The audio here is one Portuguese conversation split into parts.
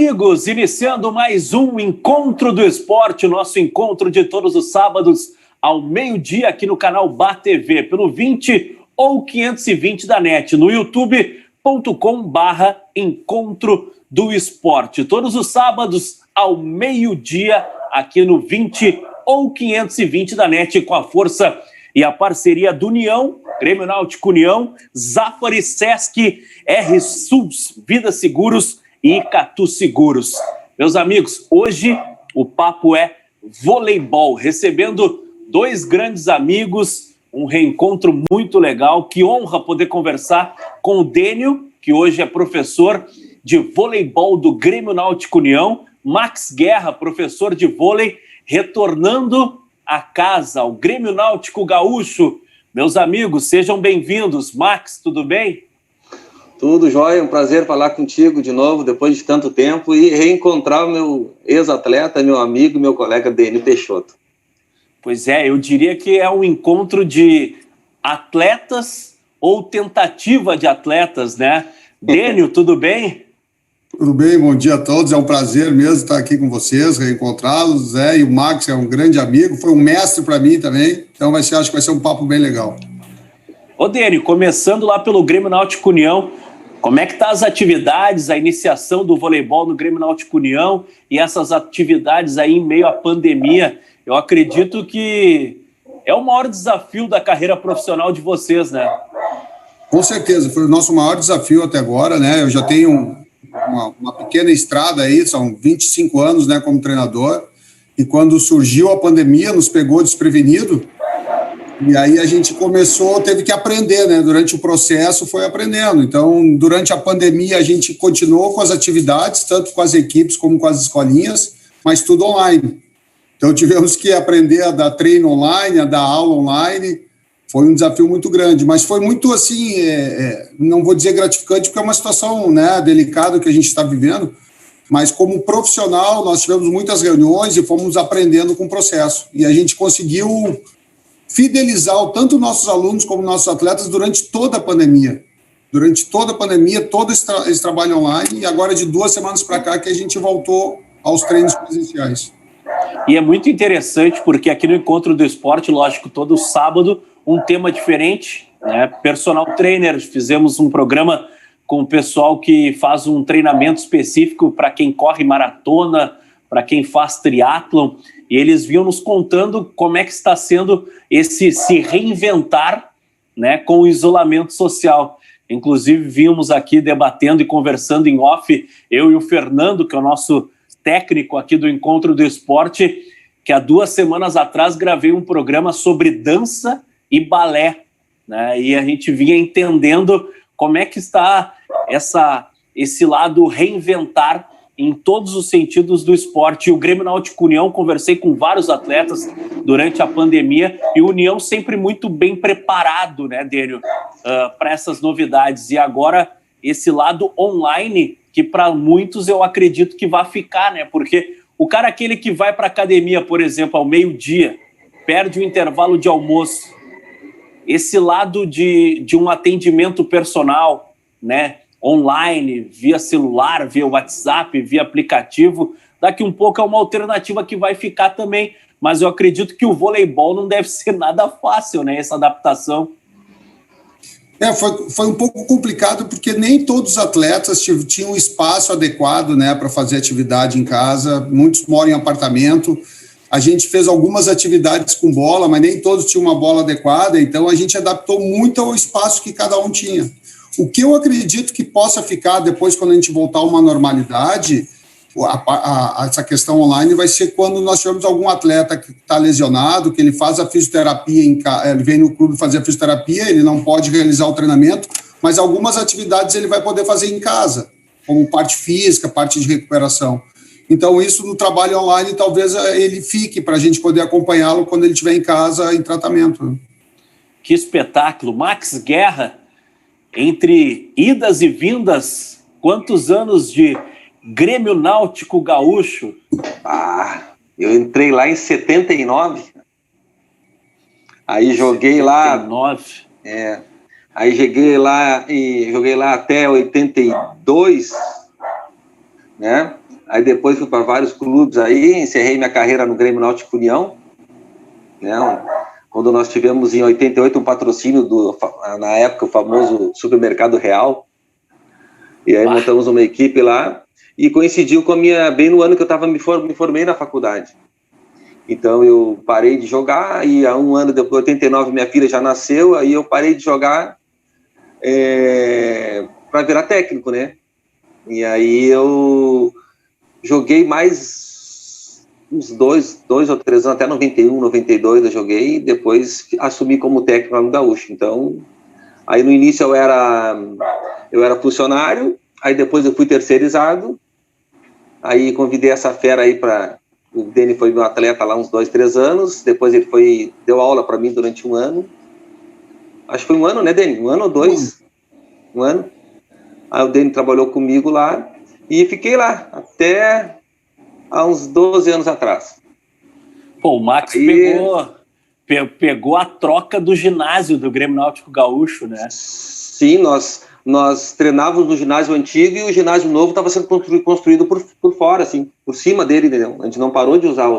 amigos, iniciando mais um Encontro do Esporte, o nosso encontro de todos os sábados ao meio-dia aqui no canal BATV, pelo 20 ou 520 da NET, no youtube.com/Encontro do Esporte. Todos os sábados ao meio-dia aqui no 20 ou 520 da NET, com a força e a parceria do União, Grêmio Náutico União, Zafari, Sesc, RSUS, Vida Seguros e Icatu Seguros. Meus amigos, hoje o papo é voleibol, recebendo dois grandes amigos, um reencontro muito legal. Que honra poder conversar com o Dênio, que hoje é professor de voleibol do Grêmio Náutico União, Max Guerra, professor de vôlei, retornando a casa, ao Grêmio Náutico Gaúcho. Meus amigos, sejam bem-vindos. Max, tudo bem? Tudo jóia, um prazer falar contigo de novo, depois de tanto tempo, e reencontrar o meu ex-atleta, meu amigo, meu colega Dênio Peixoto. Pois é, eu diria que é um encontro de atletas ou tentativa de atletas, né? Dênio, tudo bem? Tudo bem, bom dia a todos, é um prazer mesmo estar aqui com vocês, reencontrá-los, e o Max é um grande amigo, foi um mestre para mim também, então acho que vai ser um papo bem legal. Ô Dênio, começando lá pelo Grêmio Náutico União, como é que tá as atividades, a iniciação do voleibol no Grêmio Náutico União e essas atividades aí em meio à pandemia? Eu acredito que é o maior desafio da carreira profissional de vocês, né? Com certeza, foi o nosso maior desafio até agora, né? Eu já tenho uma pequena estrada aí, são 25 anos, né, como treinador, e quando surgiu a pandemia, nos pegou desprevenido, e aí a gente teve que aprender, né, durante o processo foi aprendendo. Então, durante a pandemia, a gente continuou com as atividades, tanto com as equipes como com as escolinhas, mas tudo online. Então, tivemos que aprender a dar treino online, a dar aula online. Foi um desafio muito grande, mas foi muito, assim, não vou dizer gratificante, porque é uma situação, né, delicada que a gente está vivendo, mas como profissional, nós tivemos muitas reuniões e fomos aprendendo com o processo. E a gente conseguiu fidelizar tanto nossos alunos como nossos atletas durante toda a pandemia. Durante toda a pandemia, todo esse trabalho online, e agora de 2 semanas para cá que a gente voltou aos treinos presenciais. E é muito interessante porque aqui no Encontro do Esporte, lógico, todo sábado, um tema diferente, né? Personal trainer, fizemos um programa com o pessoal que faz um treinamento específico para quem corre maratona, para quem faz triatlon, e eles vinham nos contando como é que está sendo esse se reinventar, né, com o isolamento social. Inclusive, vimos aqui debatendo e conversando em off, eu e o Fernando, que é o nosso técnico aqui do Encontro do Esporte, que há 2 semanas atrás gravei um programa sobre dança e balé, né? E a gente vinha entendendo como é que está esse lado reinventar em todos os sentidos do esporte. E o Grêmio Náutico União, conversei com vários atletas durante a pandemia, e o União sempre muito bem preparado, né, Dênio, para essas novidades. E agora esse lado online, que para muitos eu acredito que vai ficar, né? Porque o cara aquele que vai para a academia, por exemplo, ao meio-dia, perde o intervalo de almoço, esse lado de um atendimento personal, né, online, via celular, via WhatsApp, via aplicativo, daqui um pouco é uma alternativa que vai ficar também, mas eu acredito que o voleibol não deve ser nada fácil, né, essa adaptação. Foi um pouco complicado, porque nem todos os atletas tinham um espaço adequado, né, para fazer atividade em casa, muitos moram em apartamento. A gente fez algumas atividades com bola, mas nem todos tinham uma bola adequada, então a gente adaptou muito ao espaço que cada um tinha. O que eu acredito que possa ficar depois, quando a gente voltar a uma normalidade, essa questão online vai ser quando nós tivermos algum atleta que está lesionado, que ele faz a fisioterapia, ele vem no clube fazer a fisioterapia, ele não pode realizar o treinamento, mas algumas atividades ele vai poder fazer em casa, como parte física, parte de recuperação. Então, isso no trabalho online, talvez ele fique para a gente poder acompanhá-lo quando ele estiver em casa em tratamento. Que espetáculo! Max Guerra, entre idas e vindas, quantos anos de Grêmio Náutico Gaúcho? Eu entrei lá em 79. Aí joguei 79. lá... Aí joguei lá até 82, né? Aí depois fui para vários clubes aí, encerrei minha carreira no Grêmio Náutico União, né? Quando nós tivemos em 88 um patrocínio na época, o famoso Supermercado Real. E aí montamos uma equipe lá e coincidiu com bem no ano que eu me formei na faculdade. Então eu parei de jogar e há um ano depois, 89, minha filha já nasceu, aí eu parei de jogar para virar técnico, né? E aí eu joguei mais uns dois ou 3 anos, até 91, 92 eu joguei, e depois assumi como técnico lá no Gaúcho. Então, aí no início eu era funcionário, aí depois eu fui terceirizado, aí convidei essa fera aí o Deni foi meu atleta lá uns 2, 3 anos, depois ele deu aula para mim durante um ano, acho que foi um ano, né, Deni? 1 ano ou 2? Um ano. Aí o Deni trabalhou comigo lá, e fiquei lá, até há uns 12 anos atrás. Pô, o Max pegou a troca do ginásio do Grêmio Náutico Gaúcho, né? Sim, nós treinávamos no ginásio antigo e o ginásio novo estava sendo construído por fora, assim, por cima dele, entendeu? A gente não parou de usar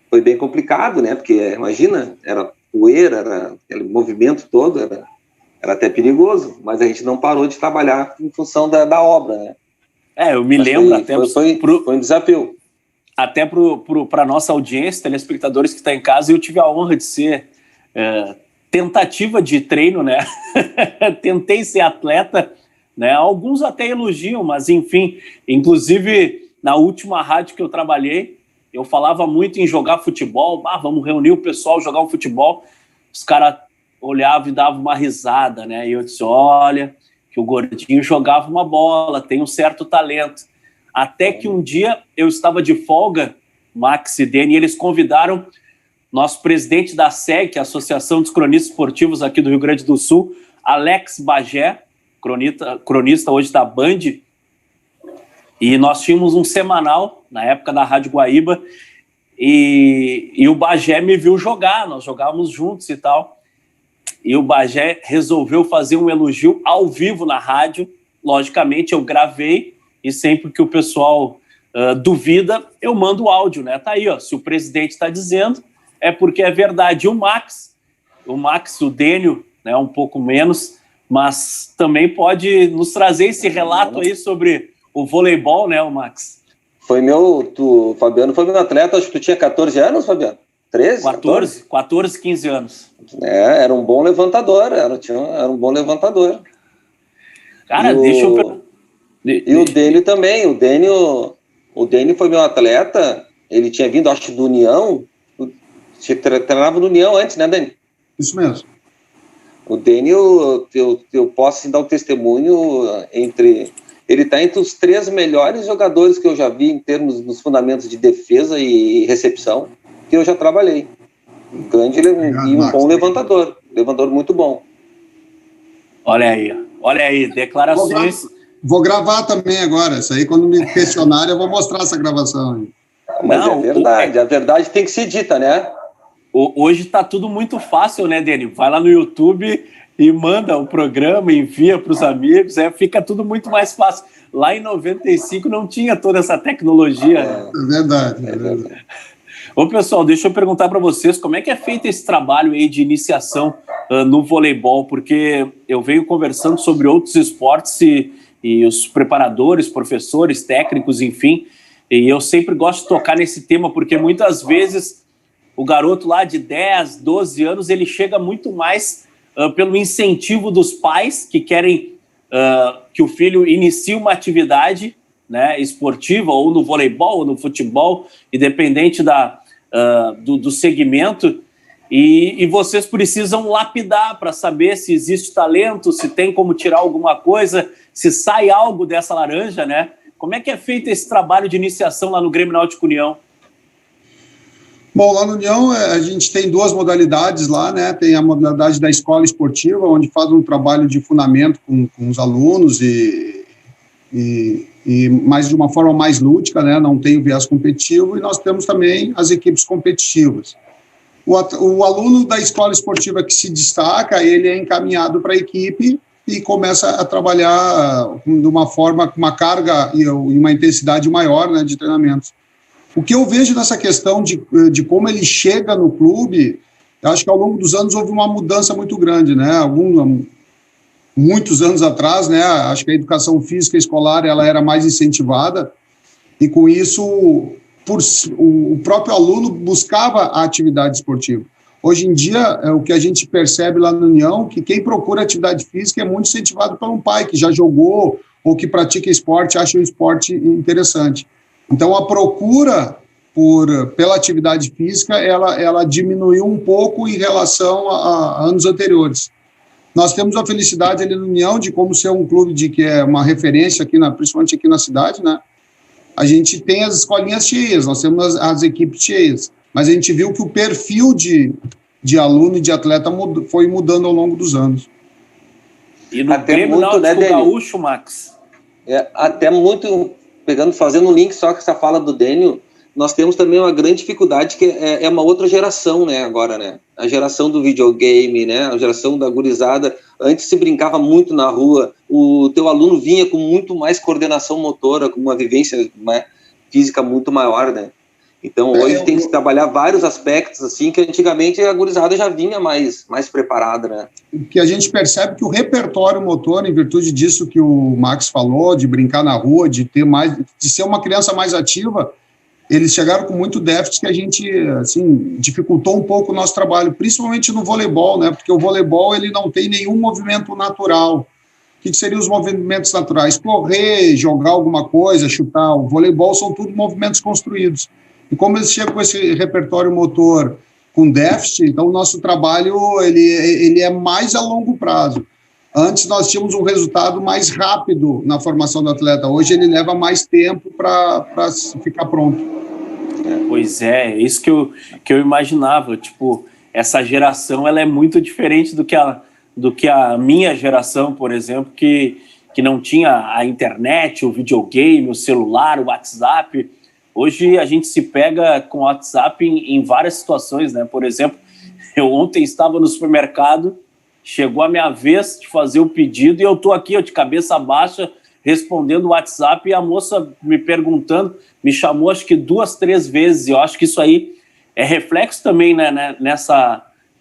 Foi bem complicado, né? Porque, imagina, era poeira, era aquele movimento todo, era até perigoso, mas a gente não parou de trabalhar em função da obra, né? Eu me lembro até... Foi um desafio. Até para a nossa audiência, telespectadores que estão em casa, eu tive a honra de ser tentativa de treino, né? Tentei ser atleta, né? Alguns até elogiam, mas enfim, inclusive na última rádio que eu trabalhei, eu falava muito em jogar futebol, vamos reunir o pessoal, jogar um futebol, os caras olhavam e davam uma risada, né? E eu disse, olha, que o gordinho jogava uma bola, tem um certo talento. Até que um dia eu estava de folga, Max e Deni, e eles convidaram nosso presidente da SEG, a Associação dos Cronistas Esportivos aqui do Rio Grande do Sul, Alex Bagé, cronista hoje da Band, e nós tínhamos um semanal, na época da Rádio Guaíba, e o Bagé me viu jogar, nós jogávamos juntos e tal, e o Bagé resolveu fazer um elogio ao vivo na rádio. Logicamente eu gravei, e sempre que o pessoal duvida, eu mando o áudio, né? Tá aí, ó, se o presidente está dizendo, é porque é verdade. O Max, o Dênio, né, um pouco menos, mas também pode nos trazer esse relato aí sobre o voleibol, né, o Max? Fabiano foi meu atleta, acho que tu tinha 14 anos, Fabiano? 13? 14, 15 anos. Era um bom levantador, era um bom levantador. Cara, E o Dênio também, o Dênio foi meu atleta, ele tinha vindo, acho, do União, treinava no União antes, né, Dênio? Isso mesmo. O Dênio, eu posso dar um testemunho ele está entre os 3 melhores jogadores que eu já vi em termos dos fundamentos de defesa e recepção, que eu já trabalhei. Um grande e um bom levantador muito bom. Olha aí, declarações... Vou gravar também agora, isso aí quando me questionarem eu vou mostrar essa gravação aí. Mas não, é verdade, a verdade tem que ser dita, né? Hoje tá tudo muito fácil, né, Deni? Vai lá no YouTube e manda o programa, envia para os amigos, fica tudo muito mais fácil. Lá em 95 não tinha toda essa tecnologia. É verdade. Ô, pessoal, deixa eu perguntar para vocês como é que é feito esse trabalho aí de iniciação no voleibol, porque eu venho conversando sobre outros esportes e os preparadores, professores, técnicos, enfim, e eu sempre gosto de tocar nesse tema, porque muitas vezes o garoto lá de 10, 12 anos, ele chega muito mais pelo incentivo dos pais que querem que o filho inicie uma atividade, né, esportiva, ou no voleibol, ou no futebol, independente do segmento, e vocês precisam lapidar para saber se existe talento, se tem como tirar alguma coisa, se sai algo dessa laranja, né? Como é que é feito esse trabalho de iniciação lá no Grêmio Náutico União? Bom, lá no União a gente tem 2 modalidades lá, né? Tem a modalidade da escola esportiva, onde faz um trabalho de fundamento com os alunos e mais de uma forma mais lúdica, né? Não tem o viés competitivo, e nós temos também as equipes competitivas. O aluno da escola esportiva que se destaca, ele é encaminhado para a equipe e começa a trabalhar de uma forma, com uma carga e uma intensidade maior, né, de treinamentos. O que eu vejo nessa questão de como ele chega no clube, eu acho que ao longo dos anos houve uma mudança muito grande, né? Muitos anos atrás, né? Acho que a educação física escolar ela era mais incentivada e com isso o próprio aluno buscava a atividade esportiva. Hoje em dia, o que a gente percebe lá na União, que quem procura atividade física é muito incentivado por um pai que já jogou ou que pratica esporte, acha o esporte interessante. Então, a procura pela atividade física, ela diminuiu um pouco em relação a anos anteriores. Nós temos a felicidade ali na União de como ser um clube que é uma referência, principalmente aqui na cidade, né? A gente tem as escolinhas cheias, nós temos as equipes cheias, mas a gente viu que o perfil de aluno e de atleta foi mudando ao longo dos anos. E no Grêmio Náutico Gaúcho, Max? Até muito... fazendo um link só com essa fala do Dênio, nós temos também uma grande dificuldade que é uma outra geração, né, agora, né, a geração do videogame, né, a geração da gurizada. Antes se brincava muito na rua, o teu aluno vinha com muito mais coordenação motora, com uma vivência, né, física muito maior, né. Então hoje tem que trabalhar vários aspectos, assim, que antigamente a gurizada já vinha mais preparada, né. O que a gente percebe que o repertório motor, em virtude disso que o Max falou, de brincar na rua, de ser uma criança mais ativa, eles chegaram com muito déficit que a gente, assim, dificultou um pouco o nosso trabalho, principalmente no voleibol, né, porque o voleibol, ele não tem nenhum movimento natural. O que seriam os movimentos naturais? Correr, jogar alguma coisa, chutar. O voleibol são tudo movimentos construídos. E como eles chegam com esse repertório motor com déficit, então o nosso trabalho ele é mais a longo prazo. Antes nós tínhamos um resultado mais rápido na formação do atleta, hoje ele leva mais tempo para ficar pronto. Pois é isso que eu imaginava, tipo, essa geração ela é muito diferente do que a minha geração, por exemplo, que não tinha a internet, o videogame, o celular, o WhatsApp. Hoje a gente se pega com o WhatsApp em várias situações, né? Por exemplo, eu ontem estava no supermercado, chegou a minha vez de fazer o pedido e eu estou aqui, de cabeça baixa, respondendo o WhatsApp e a moça me perguntando, me chamou acho que 2, 3 vezes. E eu acho que isso aí é reflexo também, né,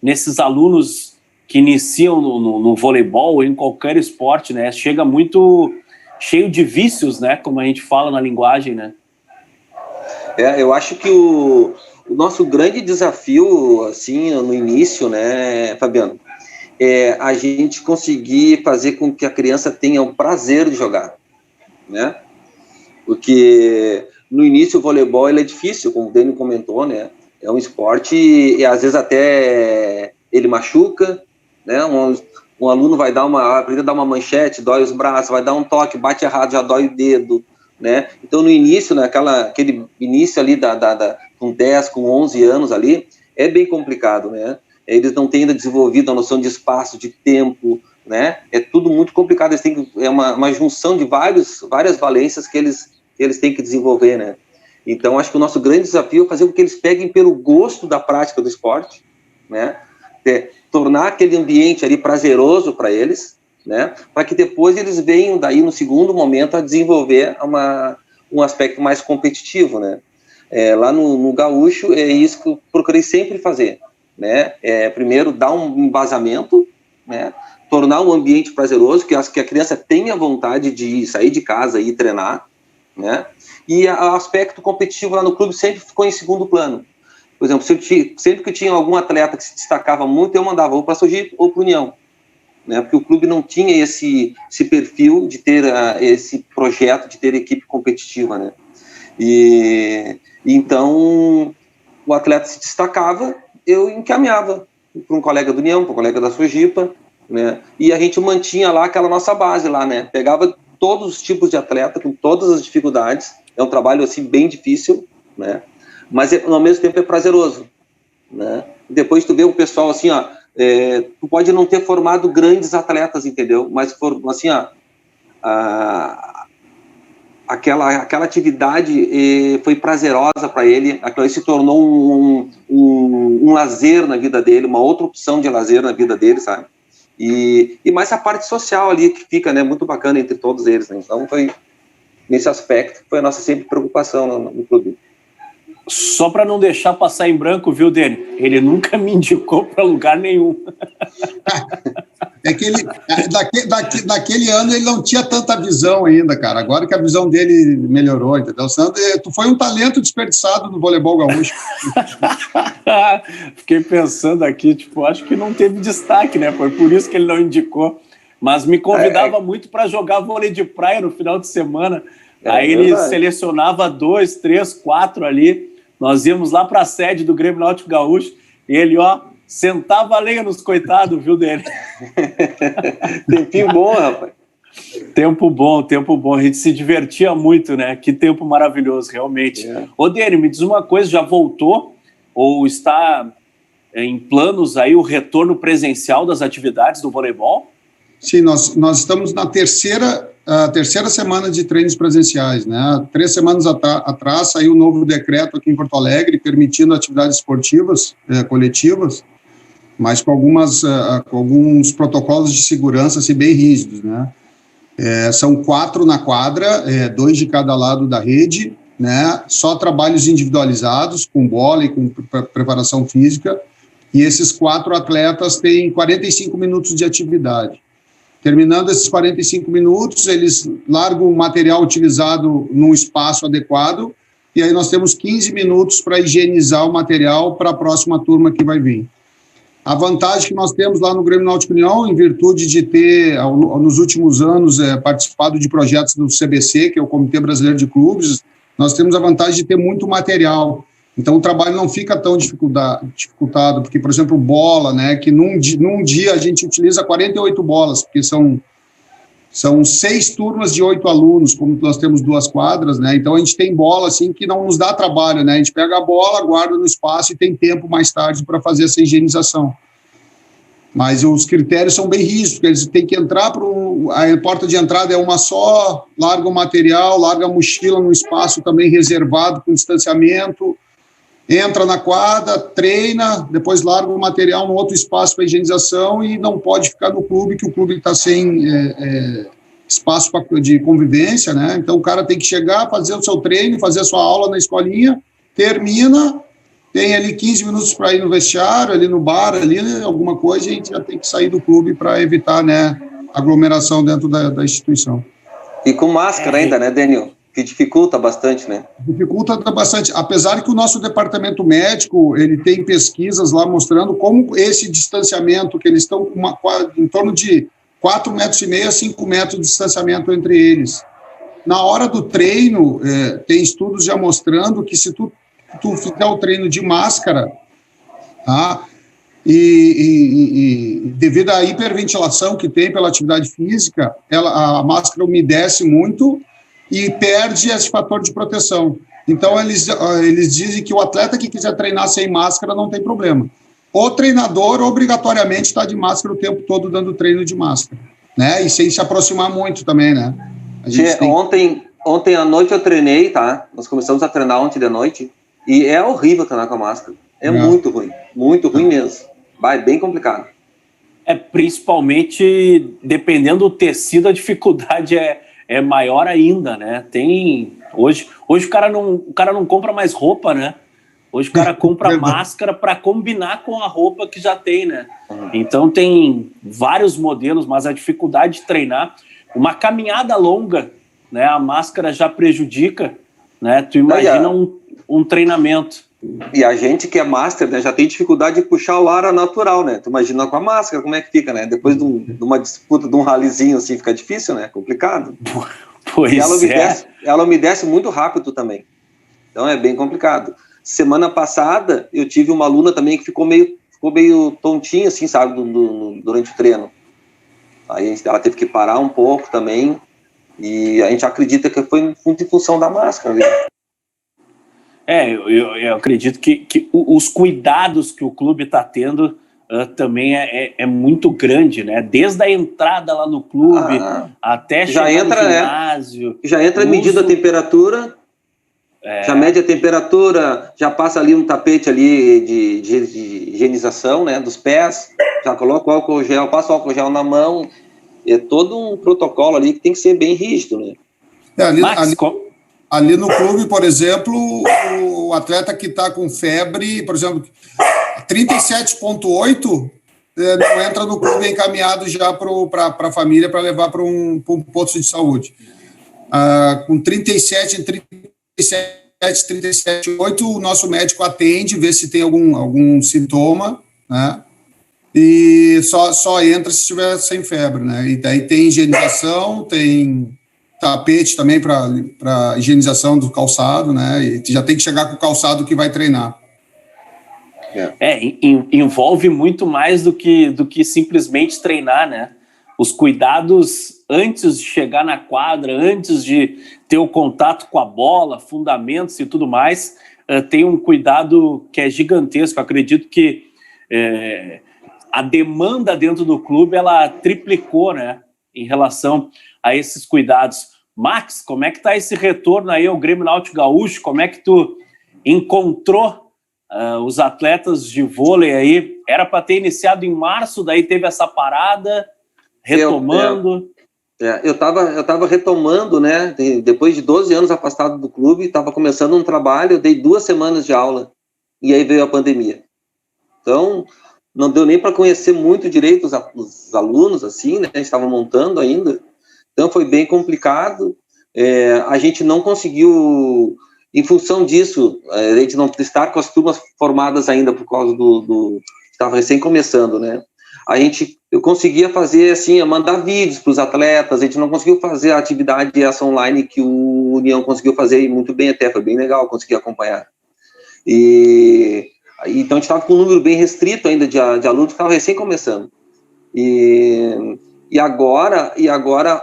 nesses alunos que iniciam no voleibol ou em qualquer esporte, né? Chega muito cheio de vícios, né? Como a gente fala na linguagem, né? Eu acho que o nosso grande desafio, assim, no início, né, Fabiano, é a gente conseguir fazer com que a criança tenha o prazer de jogar, né? Porque no início o voleibol ele é difícil, como o Dênio comentou, né? É um esporte e às vezes até ele machuca, né? Um aluno vai aprender a dar uma manchete, dói os braços, vai dar um toque, bate errado, já dói o dedo, né? Então no início, né, aquele início ali com 10, com 11 anos ali, é bem complicado, né? Eles não têm ainda desenvolvido a noção de espaço, de tempo, né? É tudo muito complicado, é uma junção de várias valências que eles têm que desenvolver, né? Então acho que o nosso grande desafio é fazer com que eles peguem pelo gosto da prática do esporte, né? Tornar aquele ambiente ali prazeroso para eles, né? Para que depois eles venham daí no segundo momento a desenvolver um aspecto mais competitivo, né? Lá no Gaúcho é isso que eu procurei sempre fazer, né? Primeiro dar um embasamento, né? Tornar um ambiente prazeroso, que a criança tenha vontade de sair de casa e ir treinar, né? E o aspecto competitivo lá no clube sempre ficou em segundo plano. Por exemplo, sempre que tinha algum atleta que se destacava muito, eu mandava ou para a Sojipa ou para a União, né? Porque o clube não tinha esse perfil de ter esse projeto de ter equipe competitiva, né? E então o atleta se destacava, eu encaminhava para um colega do União, para um colega da Sojipa, né? E a gente mantinha lá aquela nossa base lá, né? Pegava todos os tipos de atleta com todas as dificuldades. É um trabalho assim bem difícil, né? Mas ao mesmo tempo é prazeroso, né? E depois tu vê o pessoal assim, ó, tu pode não ter formado grandes atletas, entendeu? Mas assim, ó, aquela atividade foi prazerosa para ele, aquilo se tornou um lazer na vida dele, uma outra opção de lazer na vida dele, sabe? E mais a parte social ali que fica, né, muito bacana entre todos eles, né? Então foi nesse aspecto que foi a nossa sempre preocupação no clube. Só para não deixar passar em branco, viu, Dani? Ele nunca me indicou para lugar nenhum. É que ele, naquele ano ele não tinha tanta visão ainda, cara. Agora que a visão dele melhorou, entendeu? Tu foi um talento desperdiçado no voleibol gaúcho. Fiquei pensando aqui, tipo, acho que não teve destaque, né? Foi por isso que ele não indicou. Mas me convidava muito para jogar vôlei de praia no final de semana. Aí ele selecionava 2, 3, 4 ali. Nós íamos lá para a sede do Grêmio Náutico Gaúcho e ele, sentava a lenha nos coitados, viu, dele? Tempinho bom, rapaz. Tempo bom. A gente se divertia muito, né? Que tempo maravilhoso, realmente. Ô, Dani, me diz uma coisa, já voltou ou está em planos aí o retorno presencial das atividades do voleibol? Sim, nós estamos na terceira semana de treinos presenciais, né? 3 semanas atrás saiu um novo decreto aqui em Porto Alegre permitindo atividades esportivas coletivas, mas com alguns protocolos de segurança assim, bem rígidos, né? São 4 na quadra, 2 de cada lado da rede, né? Só trabalhos individualizados, com bola e com preparação física, e esses 4 atletas têm 45 minutos de atividade. Terminando esses 45 minutos, eles largam o material utilizado num espaço adequado, e aí nós temos 15 minutos para higienizar o material para a próxima turma que vai vir. A vantagem que nós temos lá no Grêmio Náutico União, em virtude de ter, nos últimos anos, participado de projetos do CBC, que é o Comitê Brasileiro de Clubes, nós temos a vantagem de ter muito material. Então, o trabalho não fica tão dificultado, porque, por exemplo, bola, né, que num dia a gente utiliza 48 bolas, porque são 6 turmas de 8 alunos, como nós temos 2 quadras, né, então a gente tem bola, assim, que não nos dá trabalho, né, a gente pega a bola, guarda no espaço e tem tempo mais tarde para fazer essa higienização. Mas os critérios são bem rígidos, porque eles têm que entrar a porta de entrada é uma só, larga o material, larga a mochila num espaço também reservado com distanciamento, entra na quadra, treina, depois larga o material no outro espaço para higienização e não pode ficar no clube, que o clube está sem espaço de convivência, né? Então o cara tem que chegar, fazer o seu treino, fazer a sua aula na escolinha, termina, tem ali 15 minutos para ir no vestiário, ali no bar, ali alguma coisa, e a gente já tem que sair do clube para evitar, né, aglomeração dentro da instituição. E com máscara ainda, né, Daniel? Que dificulta bastante, né? Dificulta bastante, apesar que o nosso departamento médico, ele tem pesquisas lá mostrando como esse distanciamento, que eles estão em torno de 4,5 metros a 5 metros de distanciamento entre eles. Na hora do treino, tem estudos já mostrando que se tu fizer o treino de máscara, tá? E devido à hiperventilação que tem pela atividade física, a máscara umedece muito e perde esse fator de proteção. Então, eles dizem que o atleta que quiser treinar sem máscara não tem problema. O treinador, obrigatoriamente, está de máscara o tempo todo, dando treino de máscara, né? E sem se aproximar muito também, né? Ontem à noite eu treinei, tá? Nós começamos a treinar ontem de noite, e é horrível treinar com a máscara. É muito ruim mesmo. Vai, bem complicado. Principalmente, dependendo do tecido, a dificuldade é maior ainda, né? Hoje o cara não compra mais roupa, né? Hoje o cara compra máscara para combinar com a roupa que já tem, né? Então tem vários modelos, mas a dificuldade de treinar, uma caminhada longa, né? A máscara já prejudica, né? Tu imagina um treinamento. E a gente que é master, né, já tem dificuldade de puxar o ar natural, né? Tu imagina com a máscara como é que fica, né? Depois de uma disputa, de um ralizinho assim, fica difícil, né? Complicado. Pois ela umedece muito rápido também. Então é bem complicado. Semana passada, eu tive uma aluna também que ficou meio tontinha, assim, sabe, durante o treino. Aí ela teve que parar um pouco também, e a gente acredita que foi muito em função da máscara, né? Eu acredito que os cuidados que o clube está tendo também é muito grande, né? Desde a entrada lá no clube até chegar no ginásio. Já entra medindo a temperatura, já mede a temperatura, já passa ali um tapete ali de higienização, né, dos pés, já coloca o álcool gel, passa o álcool gel na mão. É todo um protocolo ali que tem que ser bem rígido, né? Ali no clube, por exemplo, o atleta que está com febre, por exemplo, 37,8 não entra no clube encaminhado já para a família para levar para um posto de saúde. Com 37,8, o nosso médico atende, vê se tem algum sintoma, né? E só entra se estiver sem febre, né? E daí tem higienização, tem tapete também para higienização do calçado, né? E já tem que chegar com o calçado que vai treinar. Envolve muito mais do que simplesmente treinar, né? Os cuidados antes de chegar na quadra, antes de ter o contato com a bola, fundamentos e tudo mais, tem um cuidado que é gigantesco. Eu acredito que a demanda dentro do clube, ela triplicou, né, em relação a esses cuidados. Max, como é que tá esse retorno aí ao Grêmio Náutico Gaúcho? Como é que tu encontrou os atletas de vôlei aí? Era para ter iniciado em março, daí teve essa parada, retomando. Eu tava retomando, né, depois de 12 anos afastado do clube, estava começando um trabalho, eu dei 2 semanas de aula, e aí veio a pandemia. Então, não deu nem para conhecer muito direito os alunos, assim, né, a gente estava montando ainda, então foi bem complicado, a gente não conseguiu, em função disso, a gente não estar com as turmas formadas ainda por causa estava recém começando, né, eu conseguia fazer, assim, mandar vídeos para os atletas, a gente não conseguiu fazer a atividade essa online que o União conseguiu fazer muito bem, até foi bem legal, consegui acompanhar. Então a gente estava com um número bem restrito ainda de alunos que estavam recém começando. E agora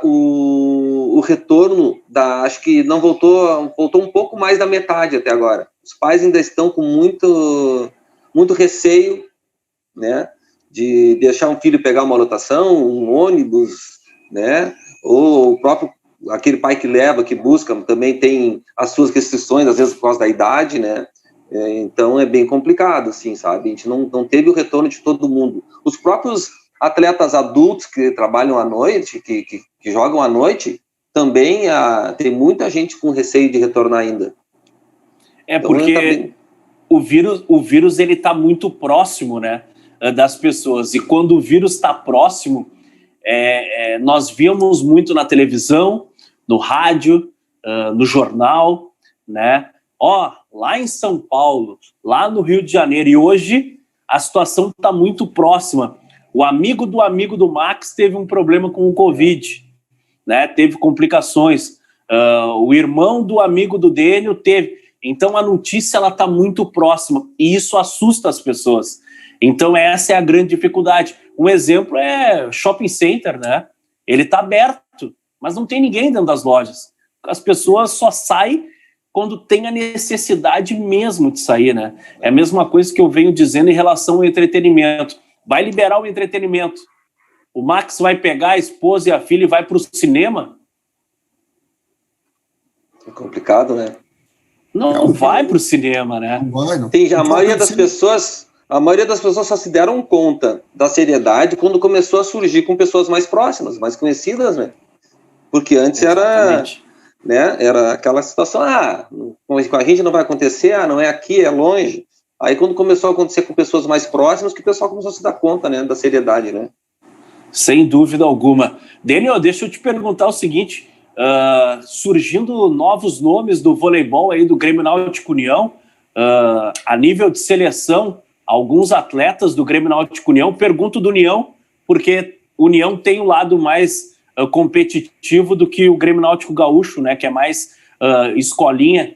o retorno acho que não voltou um pouco mais da metade até agora. Os pais ainda estão com muito receio, né, de deixar um filho pegar uma lotação, um ônibus, né, ou o próprio aquele pai que leva, que busca, também tem as suas restrições, às vezes por causa da idade, né. Então é bem complicado, assim, sabe? A gente não teve o retorno de todo mundo. Os próprios atletas adultos que trabalham à noite, que jogam à noite, também tem muita gente com receio de retornar ainda. Então, porque o vírus ele está muito próximo, né, das pessoas. E quando o vírus está próximo, nós víamos muito na televisão, no rádio, no jornal, né? Lá em São Paulo, lá no Rio de Janeiro, e hoje a situação está muito próxima. O amigo do Max teve um problema com o Covid, né? Teve complicações. O irmão do amigo do Dênio teve. Então a notícia está muito próxima e isso assusta as pessoas. Então essa é a grande dificuldade. Um exemplo é shopping center, né? Ele está aberto, mas não tem ninguém dentro das lojas. As pessoas só saem quando tem a necessidade mesmo de sair, né? É a mesma coisa que eu venho dizendo em relação ao entretenimento. Vai liberar o entretenimento. O Max vai pegar a esposa e a filha e vai para o cinema? É complicado, né? Não vai para o cinema, né? Não vai, não. A maioria das pessoas só se deram conta da seriedade quando começou a surgir com pessoas mais próximas, mais conhecidas, né? Porque antes Exatamente. Era aquela situação, com a gente não vai acontecer, não é aqui, é longe. Aí quando começou a acontecer com pessoas mais próximas, que o pessoal começou a se dar conta, né, da seriedade, né? Sem dúvida alguma. Daniel, deixa eu te perguntar o seguinte, surgindo novos nomes do voleibol aí do Grêmio Náutico União, a nível de seleção, alguns atletas do Grêmio Náutico União, pergunto do União, porque o União tem um lado mais competitivo do que o Grêmio Náutico Gaúcho, né, que é mais escolinha.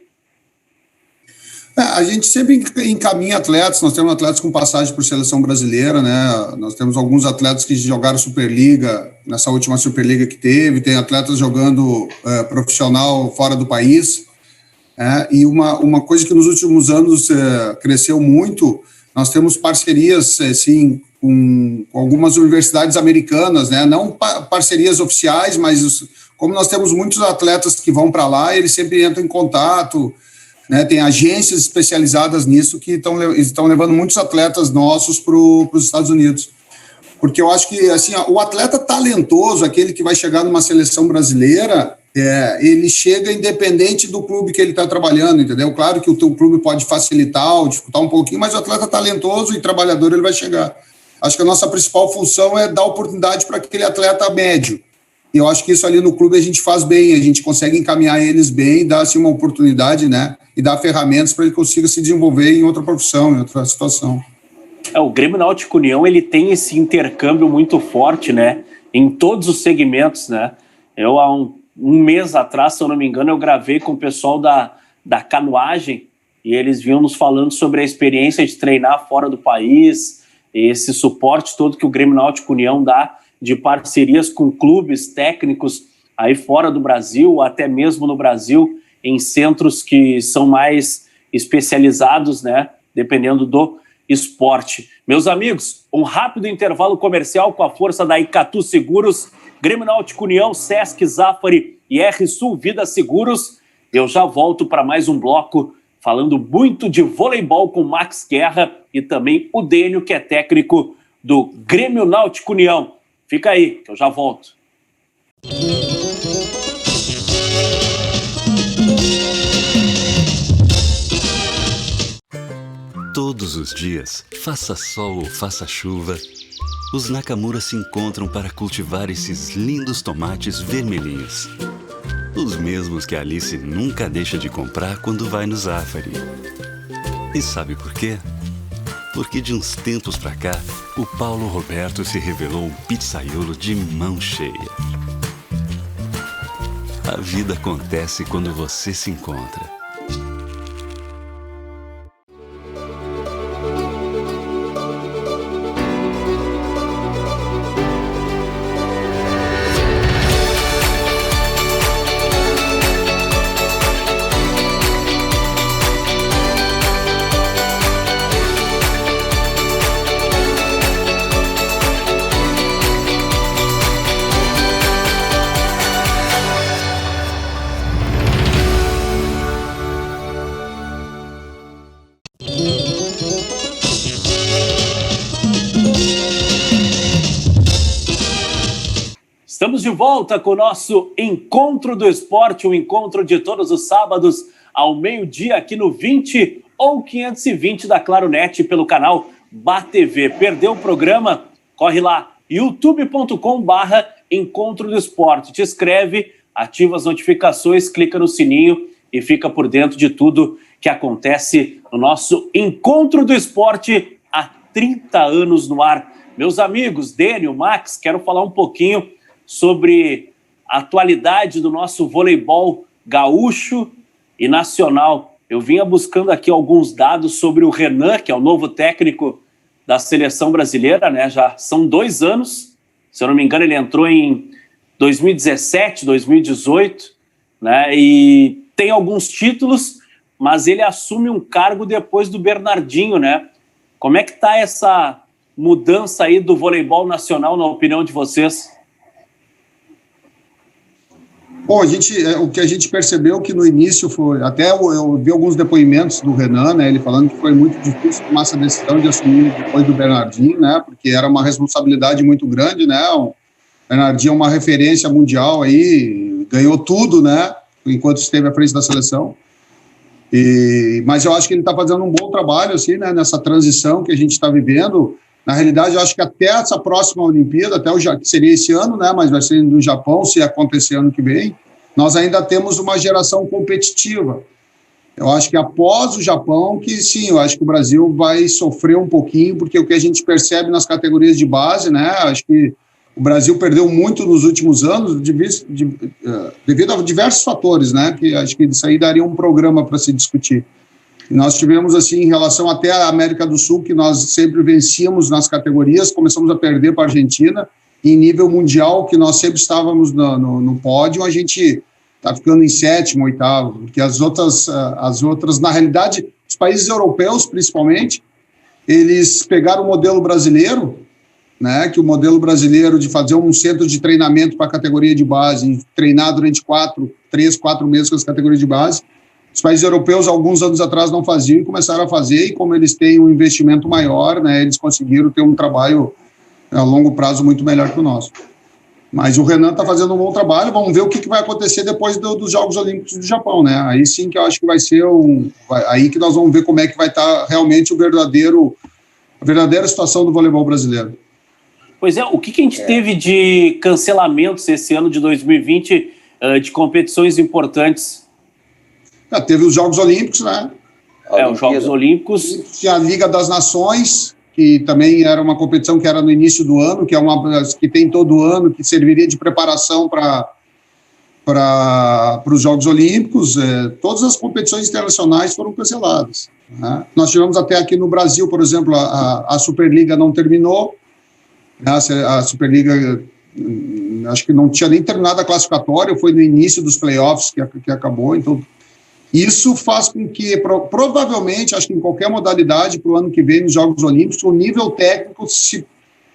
A gente sempre encaminha atletas, nós temos atletas com passagem por seleção brasileira, né? Nós temos alguns atletas que jogaram Superliga, nessa última Superliga que teve, tem atletas jogando profissional fora do país, e uma coisa que nos últimos anos cresceu muito, nós temos parcerias, assim, com algumas universidades americanas, né? Não parcerias oficiais, mas como nós temos muitos atletas que vão para lá, eles sempre entram em contato, né? Tem agências especializadas nisso que estão levando muitos atletas nossos para os Estados Unidos. Porque eu acho que assim, o atleta talentoso, aquele que vai chegar numa seleção brasileira, ele chega independente do clube que ele está trabalhando, entendeu? Claro que o teu clube pode facilitar ou dificultar um pouquinho, mas o atleta talentoso e trabalhador ele vai chegar. Acho que a nossa principal função é dar oportunidade para aquele atleta médio. E eu acho que isso ali no clube a gente faz bem, a gente consegue encaminhar eles bem, dar assim, uma oportunidade, né? E dar ferramentas para ele consiga se desenvolver em outra profissão, em outra situação. O Grêmio Náutico União, ele tem esse intercâmbio muito forte, né? Em todos os segmentos, né? Eu, há um mês atrás, se eu não me engano, eu gravei com o pessoal da canoagem e eles vinham nos falando sobre a experiência de treinar fora do país, esse suporte todo que o Grêmio Náutico União dá de parcerias com clubes técnicos aí fora do Brasil, até mesmo no Brasil, em centros que são mais especializados, né? Dependendo do esporte. Meus amigos, um rápido intervalo comercial com a força da Icatu Seguros, Grêmio Náutico União, Sesc, Zafari e R-Sul Vida Seguros. Eu já volto para mais um bloco falando muito de voleibol com Max Guerra e também o Dênio, que é técnico do Grêmio Náutico União. Fica aí, que eu já volto. Todos os dias, faça sol ou faça chuva, os Nakamura se encontram para cultivar esses lindos tomates vermelhinhos. Os mesmos que a Alice nunca deixa de comprar quando vai no Zafari. E sabe por quê? Porque de uns tempos pra cá, o Paulo Roberto se revelou um pizzaiolo de mão cheia. A vida acontece quando você se encontra. Estamos de volta com o nosso Encontro do Esporte, um encontro de todos os sábados ao meio-dia aqui no 20 ou 520 da Claronet pelo canal BATV. Perdeu o programa? Corre lá, youtube.com/Encontro do Esporte. Te inscreve, ativa as notificações, clica no sininho e fica por dentro de tudo que acontece no nosso Encontro do Esporte há 30 anos no ar. Meus amigos, Dênio, Max, quero falar um pouquinho sobre a atualidade do nosso voleibol gaúcho e nacional. Eu vinha buscando aqui alguns dados sobre o Renan, que é o novo técnico da seleção brasileira, né? Já são 2 anos, se eu não me engano ele entrou em 2017, 2018, né? E tem alguns títulos, mas ele assume um cargo depois do Bernardinho, né? Como é que está essa mudança aí do voleibol nacional, na opinião de vocês? Bom, o que a gente percebeu que no início foi, até eu vi alguns depoimentos do Renan, né, ele falando que foi muito difícil tomar essa decisão de assumir depois do Bernardinho, né, porque era uma responsabilidade muito grande, né, o Bernardinho é uma referência mundial aí, ganhou tudo, né, enquanto esteve à frente da seleção, mas eu acho que ele está fazendo um bom trabalho, assim, né, nessa transição que a gente está vivendo. Na realidade, eu acho que até essa próxima Olimpíada, que seria esse ano, né, mas vai ser no Japão, se acontecer ano que vem, nós ainda temos uma geração competitiva. Eu acho que após o Japão, que sim, eu acho que o Brasil vai sofrer um pouquinho, porque o que a gente percebe nas categorias de base, né, acho que o Brasil perdeu muito nos últimos anos, devido a diversos fatores, né, que acho que isso aí daria um programa para se discutir. Nós tivemos, assim, em relação até à América do Sul, que nós sempre vencíamos nas categorias, começamos a perder para a Argentina, e em nível mundial, que nós sempre estávamos no pódio, a gente está ficando em 7º, 8º, porque as outras, na realidade, os países europeus, principalmente, eles pegaram o modelo brasileiro, né, que o modelo brasileiro de fazer um centro de treinamento para a categoria de base, e treinar durante 3, 4 meses com as categorias de base. Os países europeus, alguns anos atrás, não faziam e começaram a fazer, e como eles têm um investimento maior, né, eles conseguiram ter um trabalho a longo prazo muito melhor que o nosso. Mas o Renan está fazendo um bom trabalho, vamos ver o que vai acontecer depois dos Jogos Olímpicos do Japão, né? Aí sim que eu acho que vai ser aí que nós vamos ver como é que vai estar realmente a verdadeira situação do voleibol brasileiro. Pois é, o que a gente teve de cancelamentos esse ano de 2020 de competições importantes? Teve os Jogos Olímpicos, né? Os Jogos Olímpicos. Tinha a Liga das Nações, que também era uma competição que era no início do ano, que tem todo ano, que serviria de preparação para os Jogos Olímpicos. Todas as competições internacionais foram canceladas, né? Nós tivemos até aqui no Brasil, por exemplo, a Superliga não terminou, né? A Superliga, acho que não tinha nem terminado a classificatória, foi no início dos playoffs que acabou, então isso faz com que, provavelmente, acho que em qualquer modalidade, para o ano que vem, nos Jogos Olímpicos, o nível técnico,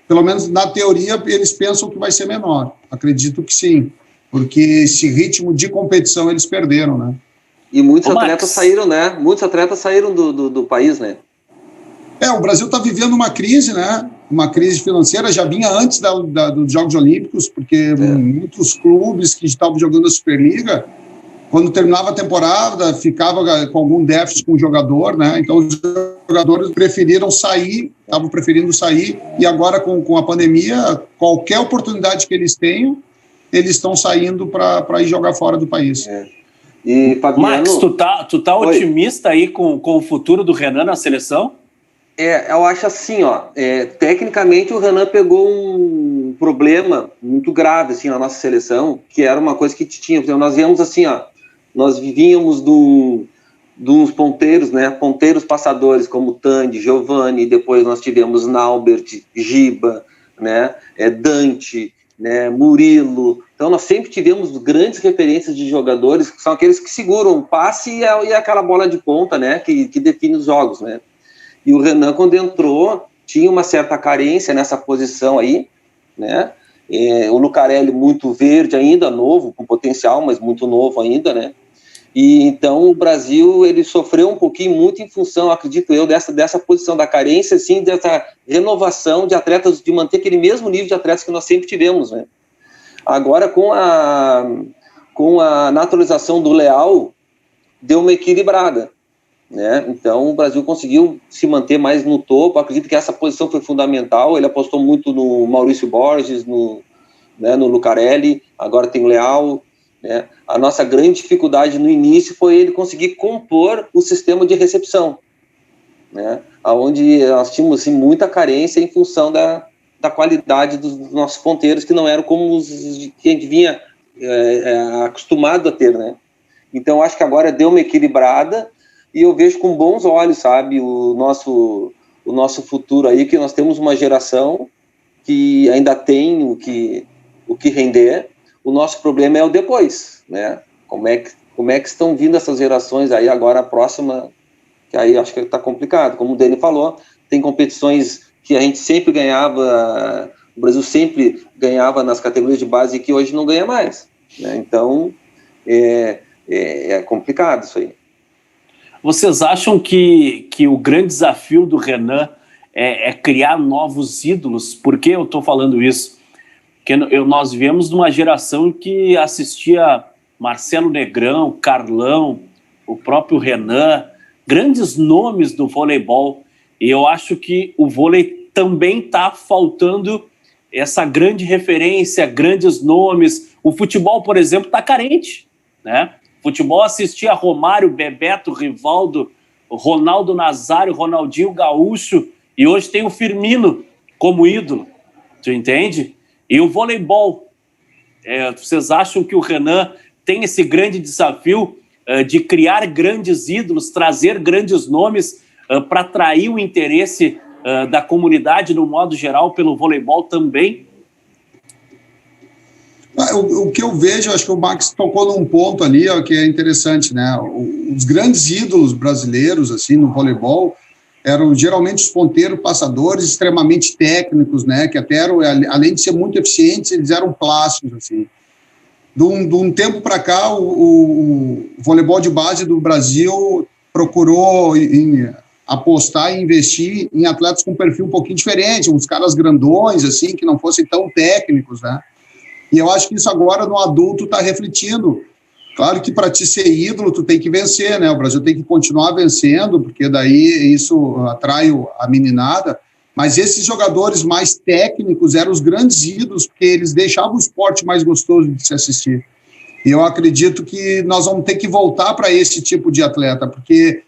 pelo menos na teoria, eles pensam que vai ser menor. Acredito que sim, porque esse ritmo de competição eles perderam, né? E muitos atletas saíram, né? Muitos atletas saíram do país, né? O Brasil está vivendo uma crise, né? Uma crise financeira, já vinha antes dos Jogos Olímpicos, porque muitos clubes que estavam jogando a Superliga, quando terminava a temporada, ficava com algum déficit com o jogador, né? Então os jogadores estavam preferindo sair, e agora com a pandemia, qualquer oportunidade que eles tenham, eles estão saindo para ir jogar fora do país. E, Fabiano, Max, tu tá otimista aí com o futuro do Renan na seleção? Eu acho assim, tecnicamente o Renan pegou um problema muito grave assim, na nossa seleção, que era uma coisa que tinha. Nós víamos assim, nós vivíamos dos ponteiros, né? Ponteiros passadores como Tandy, Giovanni, depois nós tivemos Naubert, Giba, né? Dante, né? Murilo. Então nós sempre tivemos grandes referências de jogadores, que são aqueles que seguram o passe e aquela bola de ponta, né? Que define os jogos, né? E o Renan, quando entrou, tinha uma certa carência nessa posição aí, né? O Lucarelli muito verde ainda, novo, com potencial, mas muito novo ainda, né? E então o Brasil, ele sofreu um pouquinho muito em função, acredito eu, dessa posição da carência, assim, dessa renovação de atletas, de manter aquele mesmo nível de atletas que nós sempre tivemos, né? Agora, com a naturalização do Leal, deu uma equilibrada, né? Então o Brasil conseguiu se manter mais no topo. Acredito que essa posição foi fundamental. Ele apostou muito no Maurício Borges, no Lucarelli, agora tem o Leal, né? A nossa grande dificuldade no início foi ele conseguir compor o sistema de recepção, né? Onde nós tínhamos assim, muita carência em função da qualidade dos nossos ponteiros, que não eram como os que a gente vinha acostumado a ter, né? Então acho que agora deu uma equilibrada, e eu vejo com bons olhos, sabe, o nosso futuro aí, que nós temos uma geração que ainda tem o que render. O nosso problema é o depois, né? Como é que estão vindo essas gerações aí agora, a próxima, que aí acho que está complicado. Como o Dani falou, tem competições que a gente sempre ganhava, o Brasil sempre ganhava nas categorias de base, que hoje não ganha mais, né? Então, é complicado isso aí. Vocês acham que o grande desafio do Renan é criar novos ídolos? Por que eu estou falando isso? Porque nós viemos de uma geração que assistia Marcelo Negrão, Carlão, o próprio Renan, grandes nomes do voleibol. E eu acho que o vôlei também está faltando essa grande referência, grandes nomes. O futebol, por exemplo, está carente, né? Futebol assistia Romário, Bebeto, Rivaldo, Ronaldo Nazário, Ronaldinho Gaúcho, e hoje tem o Firmino como ídolo, tu entende? E o voleibol, vocês acham que o Renan tem esse grande desafio de criar grandes ídolos, trazer grandes nomes para atrair o interesse da comunidade, no modo geral, pelo voleibol também? O que eu vejo, acho que o Max tocou num ponto ali, que é interessante, né? Os grandes ídolos brasileiros, assim, no voleibol, eram geralmente os ponteiros passadores extremamente técnicos, né? Que até eram, além de ser muito eficientes, eles eram plásticos, assim. De um tempo para cá, o voleibol de base do Brasil procurou apostar e investir em atletas com perfil um pouquinho diferente, uns caras grandões, assim, que não fossem tão técnicos, né? E eu acho que isso agora no adulto está refletindo. Claro que para te ser ídolo, tu tem que vencer, né? O Brasil tem que continuar vencendo, porque daí isso atrai a meninada. Mas esses jogadores mais técnicos eram os grandes ídolos, porque eles deixavam o esporte mais gostoso de se assistir. E eu acredito que nós vamos ter que voltar para esse tipo de atleta, porque,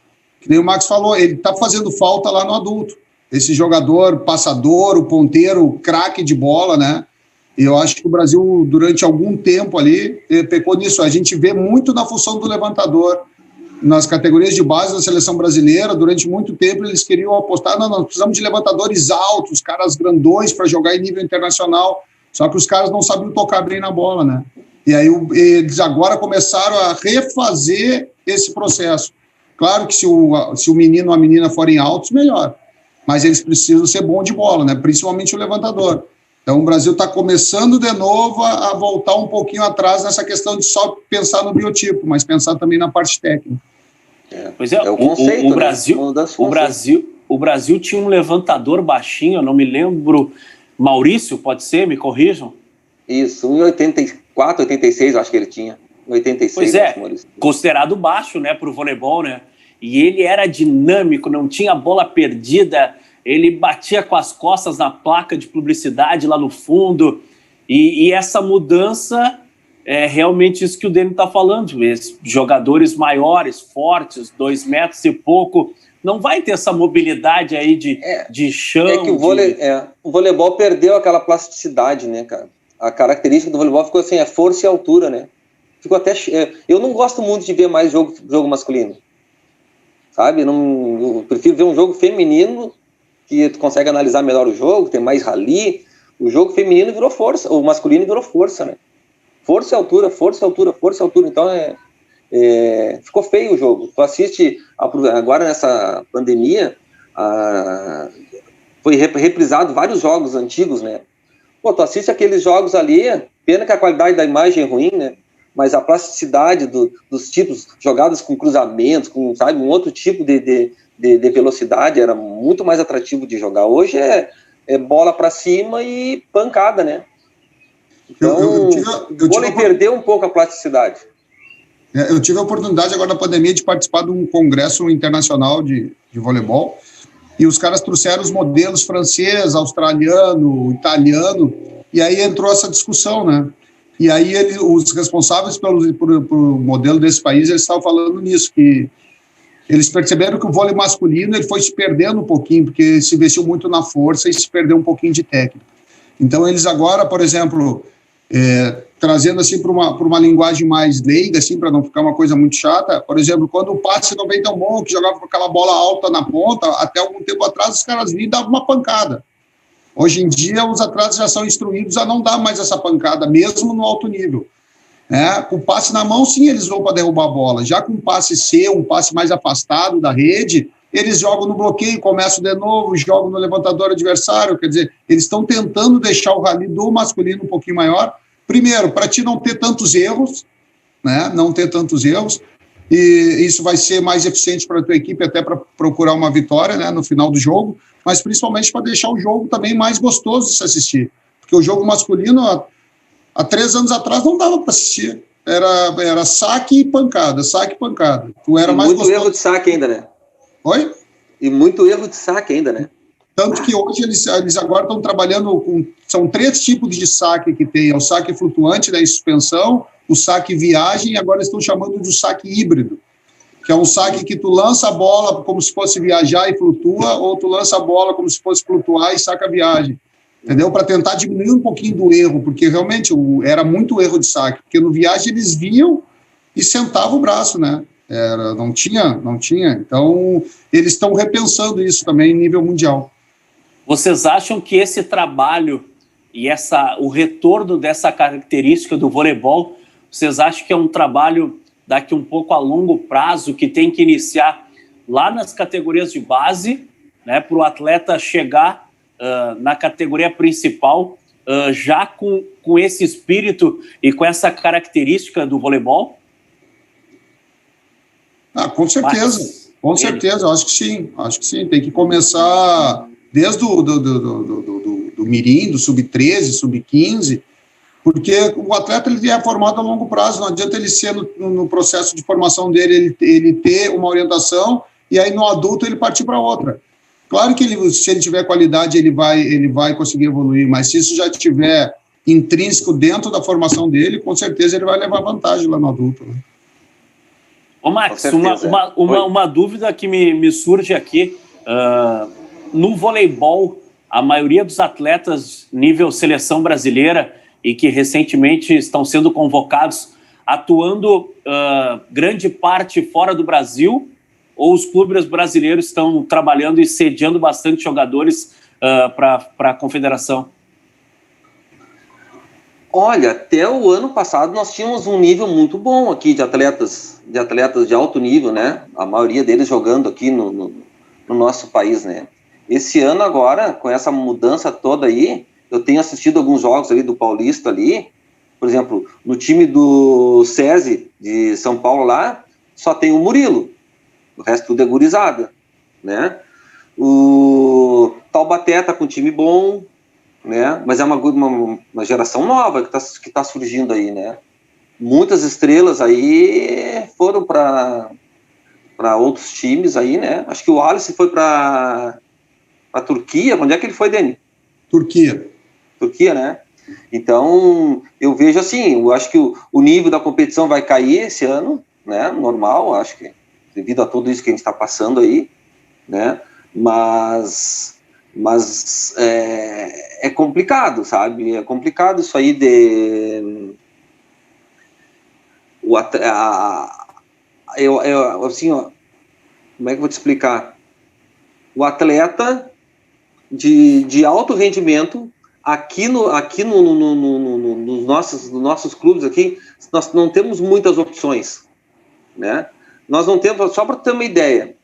como o Max falou, ele está fazendo falta lá no adulto. Esse jogador passador, o ponteiro, o craque de bola, né? E eu acho que o Brasil, durante algum tempo ali, pecou nisso. A gente vê muito na função do levantador. Nas categorias de base da seleção brasileira, durante muito tempo, eles queriam apostar, não, nós precisamos de levantadores altos, caras grandões para jogar em nível internacional. Só que os caras não sabiam tocar bem na bola, né? E aí eles agora começaram a refazer esse processo. Claro que se o menino ou a menina forem altos, melhor. Mas eles precisam ser bons de bola, né? Principalmente o levantador. Então, o Brasil está começando de novo a voltar um pouquinho atrás nessa questão de só pensar no biotipo, mas pensar também na parte técnica. Pois é, o conceito, o Brasil tinha um levantador baixinho, eu não me lembro, Maurício, pode ser? Me corrijam? Isso, 1,84, 86 eu acho que ele tinha. 1,86. Pois é, considerado baixo, né, para o voleibol, né? E ele era dinâmico, não tinha bola perdida, ele batia com as costas na placa de publicidade lá no fundo, e essa mudança é realmente isso que o Dênio está falando, jogadores maiores, fortes, 2 metros e pouco, não vai ter essa mobilidade aí de chão. É que o voleibol perdeu aquela plasticidade, né, cara? A característica do voleibol ficou assim, força e altura, né? Ficou até... eu não gosto muito de ver mais jogo masculino, sabe? Eu prefiro ver um jogo feminino, que tu consegue analisar melhor o jogo, tem mais rally. O jogo feminino virou força, o masculino virou força, né? Força e altura, força e altura, força e altura. Então, ficou feio o jogo. Tu assiste, agora nessa pandemia, foi reprisado vários jogos antigos, né? Pô, tu assiste aqueles jogos ali, pena que a qualidade da imagem é ruim, né? Mas a plasticidade dos tipos, jogadas com cruzamentos, com, sabe, um outro tipo de velocidade, era muito mais atrativo de jogar. Hoje é bola para cima e pancada, né? Então, o vôlei perdeu um pouco a plasticidade. Eu tive a oportunidade agora na pandemia de participar de um congresso internacional de voleibol, e os caras trouxeram os modelos francês, australiano, italiano, e aí entrou essa discussão, né? E aí os responsáveis pelo modelo desse país, eles estavam falando nisso, que eles perceberam que o vôlei masculino ele foi se perdendo um pouquinho, porque se investiu muito na força e se perdeu um pouquinho de técnica. Então, eles agora, por exemplo, trazendo assim para uma linguagem mais leiga, assim, para não ficar uma coisa muito chata, por exemplo, quando o passe não vem tão bom, que jogava com aquela bola alta na ponta, até algum tempo atrás os caras vinham e davam uma pancada. Hoje em dia, os atletas já são instruídos a não dar mais essa pancada, mesmo no alto nível. Com o passe na mão, sim, eles vão para derrubar a bola. Já com o passe C, um passe mais afastado da rede, eles jogam no bloqueio, começam de novo, jogam no levantador adversário. Quer dizer, eles estão tentando deixar o rally do masculino um pouquinho maior. Primeiro, para ti não ter tantos erros, né? Não ter tantos erros. E isso vai ser mais eficiente para a tua equipe, até para procurar uma vitória, né, no final do jogo, mas principalmente para deixar o jogo também mais gostoso de se assistir. Porque o jogo masculino, há 3 anos atrás, não dava para assistir. Era saque e pancada, saque e pancada. Era mais muito erro de saque ainda, né? Oi? E muito erro de saque ainda, né? Tanto que hoje eles agora estão trabalhando com... São 3 tipos de saque que tem. É o saque flutuante, da suspensão, o saque viagem, e agora estão chamando de saque híbrido, que é um saque que tu lança a bola como se fosse viajar e flutua, ou tu lança a bola como se fosse flutuar e saca a viagem. Entendeu? Para tentar diminuir um pouquinho do erro, porque realmente era muito erro de saque, porque no viagem eles vinham e sentavam o braço, né? Não tinha. Então, eles estão repensando isso também em nível mundial. Vocês acham que esse trabalho e o retorno dessa característica do voleibol, vocês acham que é um trabalho daqui um pouco a longo prazo, que tem que iniciar lá nas categorias de base, né, para o atleta chegar na categoria principal já com esse espírito e com essa característica do voleibol? Com certeza. Com certeza, eu acho que sim, tem que começar desde do mirim, do sub-13, sub-15, porque o atleta ele é formado a longo prazo, não adianta ele ser no processo de formação dele, ele ter uma orientação e aí no adulto ele partir para outra. Claro que se ele tiver qualidade, ele vai conseguir evoluir, mas se isso já estiver intrínseco dentro da formação dele, com certeza ele vai levar vantagem lá no adulto, né? Ô Max, uma dúvida que me surge aqui, no voleibol, a maioria dos atletas nível seleção brasileira e que recentemente estão sendo convocados, atuando grande parte fora do Brasil, ou os clubes brasileiros estão trabalhando e sediando bastante jogadores para a confederação? Olha, até o ano passado nós tínhamos um nível muito bom aqui de atletas de alto nível, né? A maioria deles jogando aqui no nosso país, né? Esse ano agora, com essa mudança toda aí, eu tenho assistido alguns jogos ali do Paulista ali, por exemplo, no time do SESI de São Paulo lá, só tem o Murilo, o resto tudo é gurizada, né? O Taubaté tá com um time bom, né? Mas é uma geração nova que tá surgindo aí, né? Muitas estrelas aí foram para outros times aí, né? Acho que o Alice foi para a Turquia. Onde é que ele foi, Dani? Turquia, né? Então, eu vejo assim, eu acho que o nível da competição vai cair esse ano, né? Normal, acho que devido a tudo isso que a gente está passando aí, né? Mas é complicado, sabe? É complicado isso aí de... assim, ó, como é que eu vou te explicar? O atleta de alto rendimento aqui nos nossos clubes aqui, nós não temos muitas opções, né? Nós não temos, só para ter uma ideia,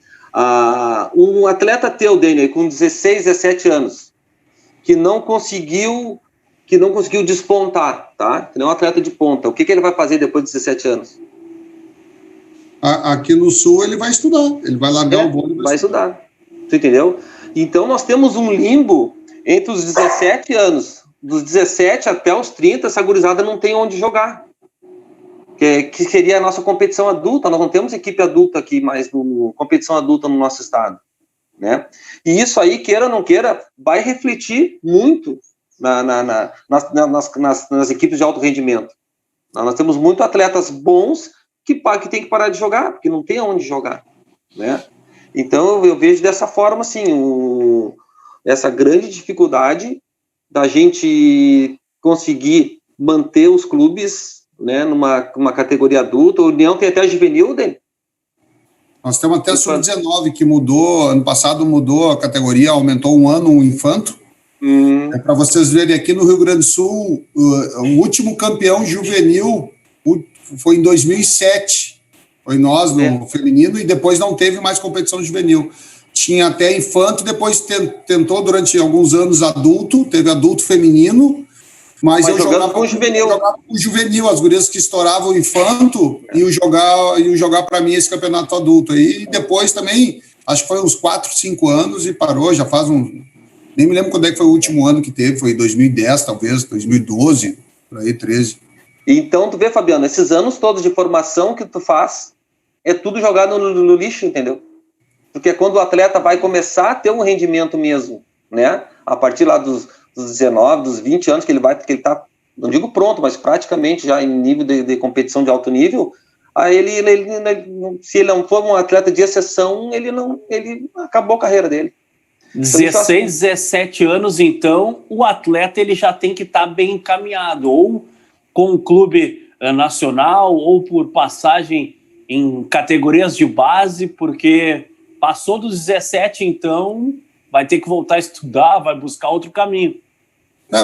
um atleta teu, Daniel, com 16, 17 anos, que não conseguiu despontar, tá? Que não é um atleta de ponta. O que ele vai fazer depois de 17 anos? Aqui no Sul ele vai estudar, ele vai largar o vôlei e vai estudar. Tu entendeu? Então nós temos um limbo entre os 17 anos, dos 17 até os 30, essa gurizada não tem onde jogar. Que seria a nossa competição adulta. Nós não temos equipe adulta aqui, mas competição adulta no nosso estado, né? E isso aí, queira ou não queira, vai refletir muito nas equipes de alto rendimento. Nós temos muitos atletas bons que tem que parar de jogar, porque não tem onde jogar, né? Então eu vejo dessa forma, assim, essa grande dificuldade da gente conseguir manter os clubes, né, numa categoria adulta. A União tem até juvenil, Dani? Nós temos até sub-19 que mudou, ano passado mudou a categoria, aumentou um ano o infanto. Para vocês verem, aqui no Rio Grande do Sul, o último campeão juvenil foi em 2007. Foi nós, no feminino, e depois não teve mais competição juvenil. Tinha até infanto, depois tentou durante alguns anos adulto, teve adulto feminino, mas eu jogava com o juvenil. Jogava com o juvenil, as gurias que estouravam o infanto iam jogar para mim esse campeonato adulto. Aí, e depois também, acho que foi uns 4, 5 anos e parou, já faz nem me lembro quando é que foi o último ano que teve, foi 2010, talvez, 2012, por aí, 13. Então, tu vê, Fabiano, esses anos todos de formação que tu faz, é tudo jogado no lixo, entendeu? Porque é quando o atleta vai começar a ter um rendimento mesmo, né? A partir lá dos 19, dos 20 anos que ele tá, não digo pronto, mas praticamente já em nível de competição de alto nível, aí ele se ele não for um atleta de exceção, ele acabou a carreira dele. 16, 17 anos, então, o atleta ele já tem que estar bem encaminhado, ou com o clube nacional, ou por passagem em categorias de base, porque passou dos 17, então vai ter que voltar a estudar, vai buscar outro caminho.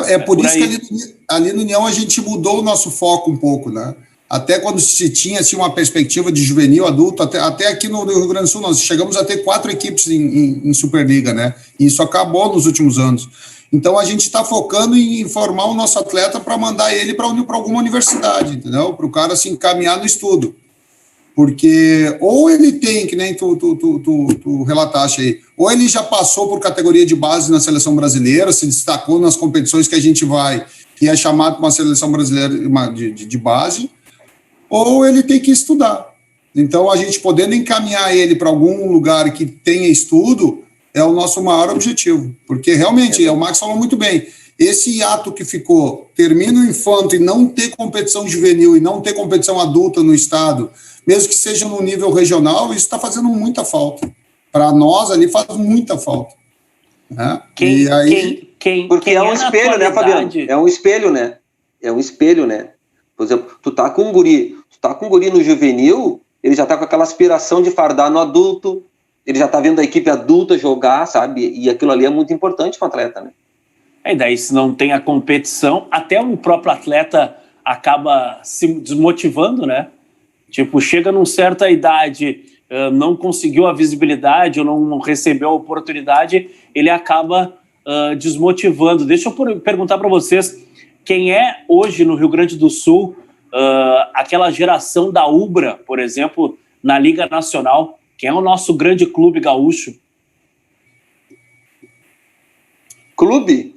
É por isso que ali no União a gente mudou o nosso foco um pouco, né? Até quando se tinha assim, uma perspectiva de juvenil, adulto, até aqui no Rio Grande do Sul nós chegamos a ter 4 equipes em Superliga, né? E isso acabou nos últimos anos. Então a gente está focando em formar o nosso atleta para mandar ele para alguma universidade, entendeu? Para o cara se encaminhar no estudo. Porque ou ele tem, que nem tu relataste aí, ou ele já passou por categoria de base na seleção brasileira, se destacou nas competições que a gente vai e é chamado para uma seleção brasileira de base, ou ele tem que estudar. Então, a gente podendo encaminhar ele para algum lugar que tenha estudo é o nosso maior objetivo, porque realmente, o Max falou muito bem, esse hiato que ficou, termina o infanto e não ter competição juvenil e não ter competição adulta no estado, mesmo que seja no nível regional, isso está fazendo muita falta. Para nós ali faz muita falta. Né? Porque é um espelho, né, Fabiano? É um espelho, né? É um espelho, né? Por exemplo, tu tá com um guri no juvenil, ele já tá com aquela aspiração de fardar no adulto, ele já tá vendo a equipe adulta jogar, sabe? E aquilo ali é muito importante para o atleta, né? E daí, se não tem a competição, até o próprio atleta acaba se desmotivando, né? Tipo, chega numa certa idade, não conseguiu a visibilidade ou não recebeu a oportunidade, ele acaba desmotivando. Deixa eu perguntar para vocês, quem é hoje no Rio Grande do Sul aquela geração da Ubra, por exemplo, na Liga Nacional? Quem é o nosso grande clube gaúcho? Clube?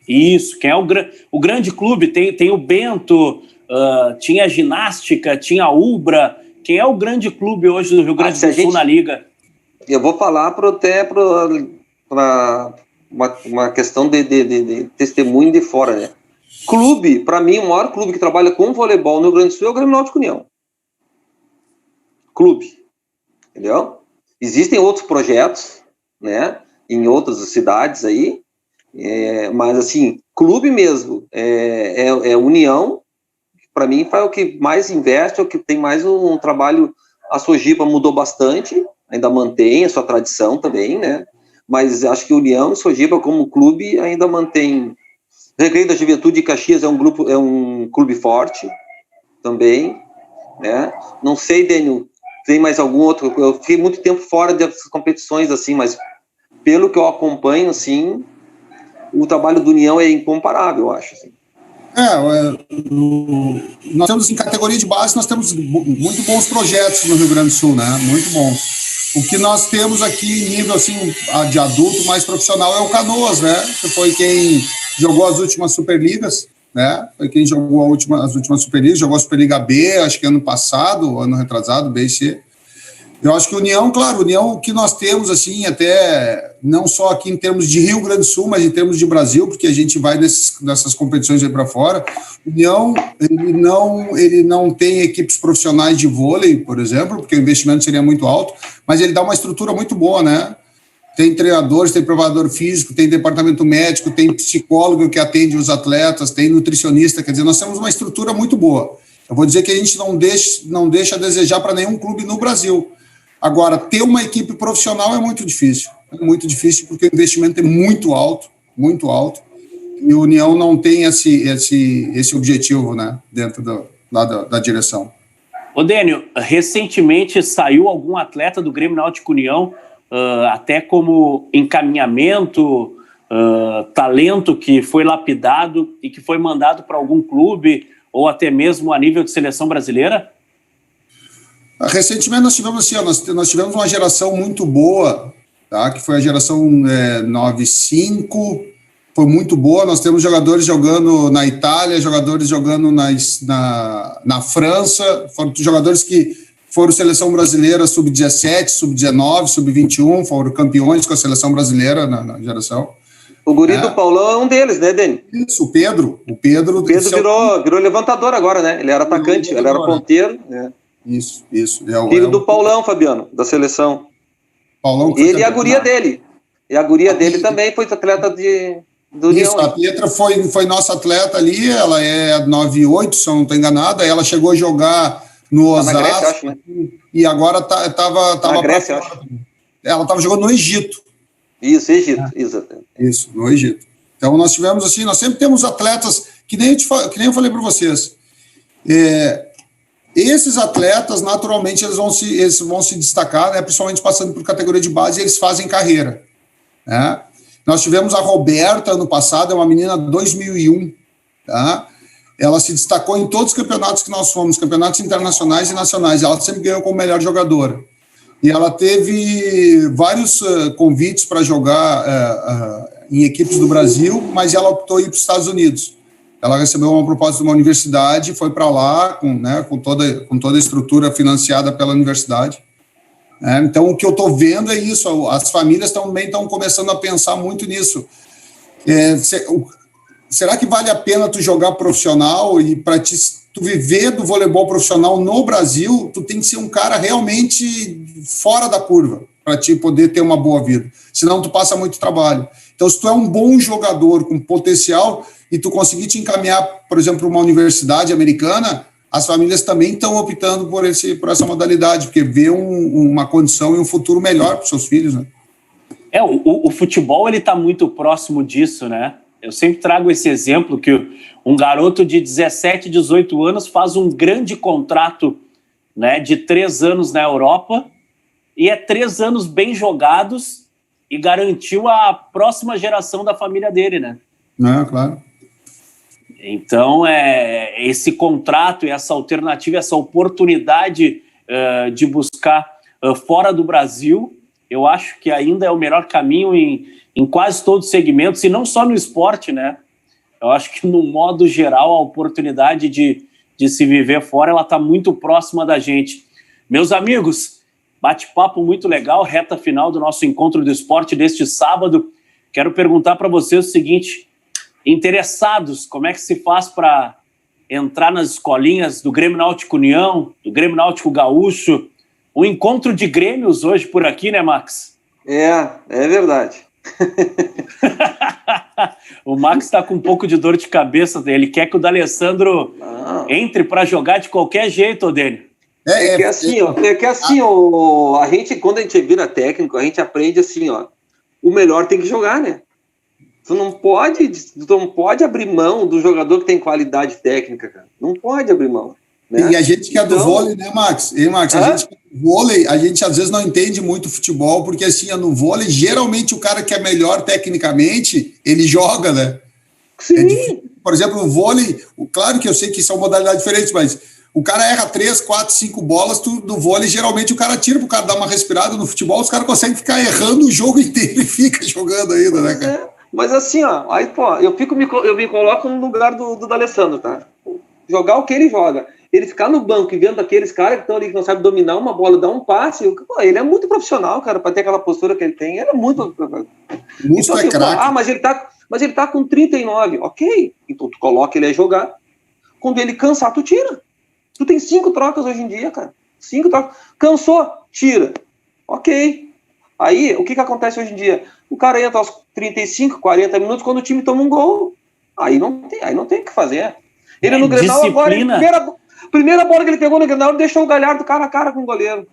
Isso, quem é o grande clube? Tem o Bento, tinha a Ginástica, tinha a Ubra. Quem é o grande clube hoje do Rio Grande do Sul na Liga? Eu vou falar até para uma questão de testemunho de fora, né? Clube, para mim, o maior clube que trabalha com voleibol no Rio Grande do Sul é o Grêmio Náutico União. Clube. Entendeu? Existem outros projetos, né? Em outras cidades aí, mas assim, clube mesmo, é União, para mim foi o que mais investe, é o que tem mais um trabalho. A Sojipa mudou bastante, ainda mantém a sua tradição também, né? Mas acho que União e Sojipa como clube ainda mantém. Recreio da Juventude de Caxias é um clube forte também, né? Não sei, Daniel, tem mais algum outro? Eu fiquei muito tempo fora dessas competições assim, mas pelo que eu acompanho, assim, o trabalho do União é incomparável, eu acho. Assim. Nós temos em categoria de base, nós temos muito bons projetos no Rio Grande do Sul, né? Muito bons. O que nós temos aqui em nível assim, de adulto mais profissional é o Canoas, né? Que foi quem jogou as últimas Superligas, né? Foi quem jogou as últimas Superligas, jogou a Superliga B, acho que ano passado, ano retrasado, B e C. Eu acho que União, claro, União, o que nós temos, assim, até não só aqui em termos de Rio Grande do Sul, mas em termos de Brasil, porque a gente vai nessas competições aí para fora. União, ele não tem equipes profissionais de vôlei, por exemplo, porque o investimento seria muito alto, mas ele dá uma estrutura muito boa, né? Tem treinadores, tem preparador físico, tem departamento médico, tem psicólogo que atende os atletas, tem nutricionista, quer dizer, nós temos uma estrutura muito boa. Eu vou dizer que a gente não deixa a desejar para nenhum clube no Brasil. Agora, ter uma equipe profissional é muito difícil porque o investimento é muito alto, e o União não tem esse objetivo, né, dentro da direção. Ô, Dênio, recentemente saiu algum atleta do Grêmio Náutico União, até como encaminhamento, talento que foi lapidado e que foi mandado para algum clube, ou até mesmo a nível de seleção brasileira? Recentemente nós tivemos nós tivemos uma geração muito boa, tá? Que foi a geração 95, foi muito boa. Nós temos jogadores jogando na Itália, jogadores jogando na França, foram jogadores que foram seleção brasileira sub-17, sub-19, sub-21, foram campeões com a seleção brasileira na geração. O guri do Paulão é um deles, né, Dani? Isso, o Pedro. O Pedro virou levantador agora, né? Ele era atacante, ele era ponteiro, né? Isso. Filho do Paulão, Fabiano, da seleção. Paulão ele e a guria dele. E a guria dele também foi atleta do União. Isso, a Pietra foi nossa atleta ali, ela é 98, se eu não estou enganado, aí ela chegou a jogar no Osasco, na Grécia, acho, né? E agora estava na Grécia, acho. Ela estava jogando no Egito. Isso, Egito, exatamente. Isso, no Egito. Então nós tivemos assim, nós sempre temos atletas, que nem eu falei para vocês, esses atletas, naturalmente, eles vão se destacar, né, principalmente passando por categoria de base, e eles fazem carreira. Né? Nós tivemos a Roberta, ano passado, é uma menina 2001, tá? ela se destacou em todos os campeonatos que nós fomos, campeonatos internacionais e nacionais. Ela sempre ganhou como melhor jogadora. E ela teve vários convites para jogar em equipes do Brasil, mas ela optou ir para os Estados Unidos. Ela recebeu uma proposta de uma universidade, foi para lá com toda a estrutura financiada pela universidade. Então, o que eu estou vendo é isso, as famílias também estão começando a pensar muito nisso. Será que vale a pena tu jogar profissional e para tu viver do voleibol profissional no Brasil, tu tem que ser um cara realmente fora da curva para te poder ter uma boa vida, senão tu passa muito trabalho. Então, se tu é um bom jogador com potencial e tu conseguir te encaminhar, por exemplo, para uma universidade americana, as famílias também estão optando por essa modalidade, porque vê uma condição e um futuro melhor para os seus filhos, né? O futebol, ele está muito próximo disso, né? Eu sempre trago esse exemplo que um garoto de 17, 18 anos faz um grande contrato, né, de 3 anos na Europa, e 3 anos bem jogados e garantiu a próxima geração da família dele, né? Claro. Então, esse contrato, essa alternativa, essa oportunidade de buscar fora do Brasil, eu acho que ainda é o melhor caminho em quase todos os segmentos, e não só no esporte, né? Eu acho que, no modo geral, a oportunidade de se viver fora, ela está muito próxima da gente. Meus amigos, bate-papo muito legal, reta final do nosso Encontro do Esporte deste sábado. Quero perguntar para vocês o seguinte: interessados, como é que se faz para entrar nas escolinhas do Grêmio Náutico União, do Grêmio Náutico Gaúcho? Um encontro de grêmios hoje por aqui, né, Max? É verdade. O Max está com um pouco de dor de cabeça. Ele quer que o D'Alessandro entre para jogar de qualquer jeito, Odênio. É que assim, a gente, quando a gente vira técnico, a gente aprende assim, ó, o melhor tem que jogar, né? Tu não pode abrir mão do jogador que tem qualidade técnica, cara. Não pode abrir mão. Né? E a gente que é do vôlei, né, Max? Max, a gente que é do vôlei, a gente às vezes não entende muito futebol, porque assim, no vôlei, geralmente o cara que é melhor tecnicamente, ele joga, né? Sim. Por exemplo, o vôlei, claro que eu sei que são modalidades diferentes, mas o cara erra 3, 4, 5 bolas, no vôlei, geralmente o cara tira pro cara dar uma respirada. No futebol, os caras conseguem ficar errando o jogo inteiro e fica jogando ainda, né, cara? Mas assim, ó, aí, pô, eu me coloco no lugar do D'Alessandro, tá? Jogar o que ele joga. Ele ficar no banco e vendo aqueles caras que estão ali, que não sabem dominar uma bola, dar um passe, pô, ele é muito profissional, cara, para ter aquela postura que ele tem. Ele é muito. Então, assim, mas ele tá com 39, ok. Então tu coloca ele a jogar. Quando ele cansar, tu tira. Tu tem 5 trocas hoje em dia, cara. 5 trocas. Cansou, tira. Ok. Aí, o que acontece hoje em dia? O cara entra aos 35, 40 minutos, quando o time toma um gol. Aí não tem o que fazer. Ele no Grenal agora, primeira bola que ele pegou no Grenal, deixou o Galhardo cara a cara com o goleiro.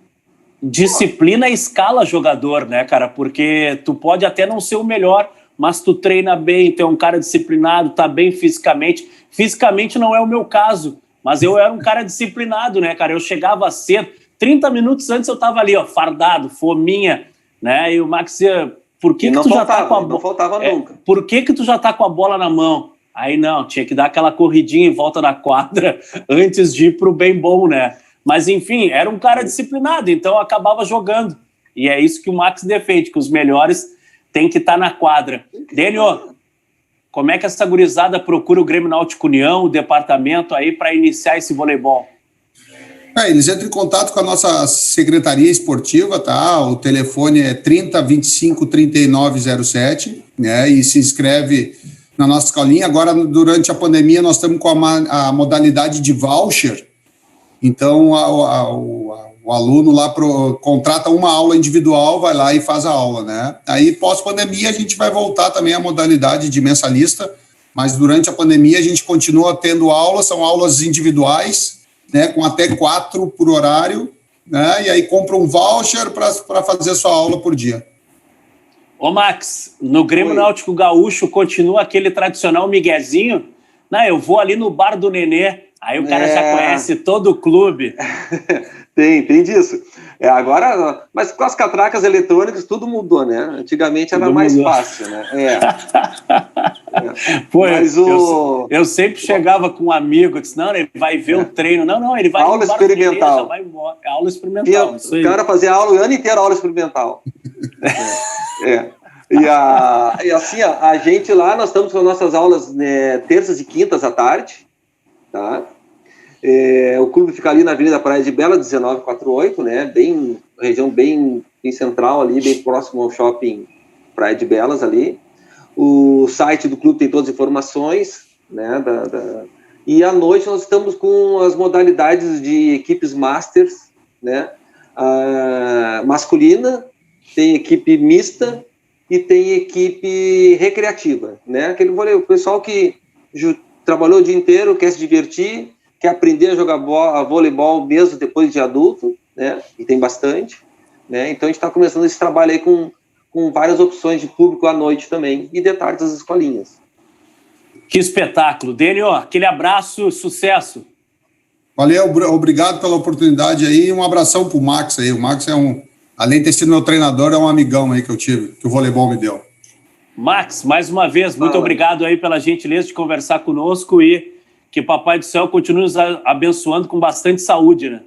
Disciplina escala jogador, né, cara? Porque tu pode até não ser o melhor, mas tu treina bem, tu é um cara disciplinado, tá bem fisicamente. Fisicamente não é o meu caso, mas eu era um cara disciplinado, né, cara? Eu chegava cedo, 30 minutos antes eu tava ali, ó, fardado, fominha, né? E o Max ia, por que tu já tá com a bola? Não faltava nunca. Por que tu já tá com a bola na mão? Aí não, tinha que dar aquela corridinha em volta da quadra antes de ir pro bem bom, né? Mas enfim, era um cara disciplinado, então acabava jogando. E é isso que o Max defende, que os melhores têm que estar na quadra. Dênio, como é que essa gurizada procura o Grêmio Náutico União, o departamento aí, para iniciar esse voleibol? Eles entram em contato com a nossa secretaria esportiva, tá? O telefone é 3025 3907, né? E se inscreve na nossa escolinha. Agora, durante a pandemia, nós estamos com a modalidade de voucher. Então, o aluno lá contrata uma aula individual, vai lá e faz a aula, né? Aí, pós-pandemia, a gente vai voltar também à modalidade de mensalista, mas durante a pandemia a gente continua tendo aulas, são aulas individuais, né, com até 4 por horário, né? E aí compra um voucher para fazer a sua aula por dia. Ô Max, no Grêmio Náutico Gaúcho continua aquele tradicional miguezinho? Não, eu vou ali no bar do Nenê, aí o cara já conhece todo o clube. Tem disso. Agora, mas com as catracas eletrônicas tudo mudou, né? Antigamente era mais fácil, né? Pô, eu sempre chegava com um amigo, disse, não, ele vai ver o treino. Não, ele vai aula experimental. Vai embora. Aula experimental. O cara fazia aula o ano inteiro, aula experimental. E assim, a gente lá, nós estamos com as nossas aulas, né, terças e quintas à tarde, tá? O clube fica ali na Avenida Praia de Bela, 1948, né? Região bem central ali, bem próximo ao shopping Praia de Belas ali. O site do clube tem todas as informações, né? E à noite nós estamos com as modalidades de equipes masters, né? Masculina, tem equipe mista e tem equipe recreativa, né? Aquele o pessoal que trabalhou o dia inteiro, quer se divertir, quer aprender a jogar voleibol mesmo depois de adulto, né? E tem bastante, né? Então a gente está começando esse trabalho aí com várias opções de público à noite também e de tarde das escolinhas. Que espetáculo. Dênio, aquele abraço, sucesso. Valeu, obrigado pela oportunidade aí, um abração pro Max aí. O Max além de ter sido meu treinador, é um amigão aí que eu tive, que o voleibol me deu. Max, mais uma vez, muito obrigado aí pela gentileza de conversar conosco e que Papai do Céu continue nos abençoando com bastante saúde, né?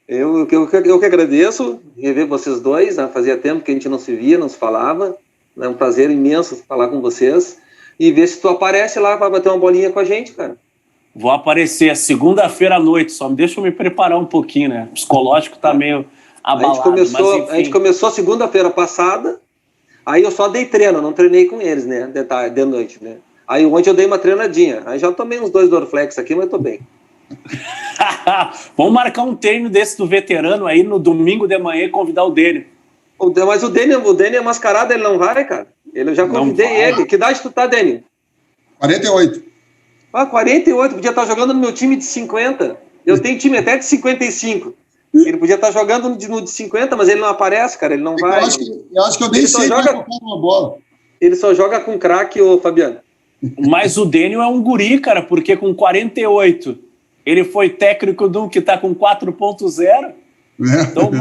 Eu que agradeço rever vocês dois, né? Fazia tempo que a gente não se via, não se falava. É um prazer imenso falar com vocês e ver se tu aparece lá para bater uma bolinha com a gente, cara. Vou aparecer segunda-feira à noite, só deixa eu me preparar um pouquinho, né? O psicológico tá meio abalado. A gente começou segunda-feira passada, aí eu só dei treino, não treinei com eles, né? De noite, né? Aí ontem eu dei uma treinadinha. Aí já tomei uns 2 Dorflex aqui, mas tô bem. Vamos marcar um treino desse do veterano aí no domingo de manhã e convidar o Dênio. Mas o Dênio é mascarado, ele não vai, cara. Eu já convidei ele. Que idade tu tá, Dênio? 48. 48. Podia estar jogando no meu time de 50. Eu tenho time até de 55. Ele podia estar jogando no de 50, mas ele não aparece, cara. Ele não vai. Eu acho que eu nem sei jogar uma bola. Ele só joga com craque, ô Fabiano. Mas o Dênio é um guri, cara, porque com 48 ele foi técnico do que tá com 4.0. Então,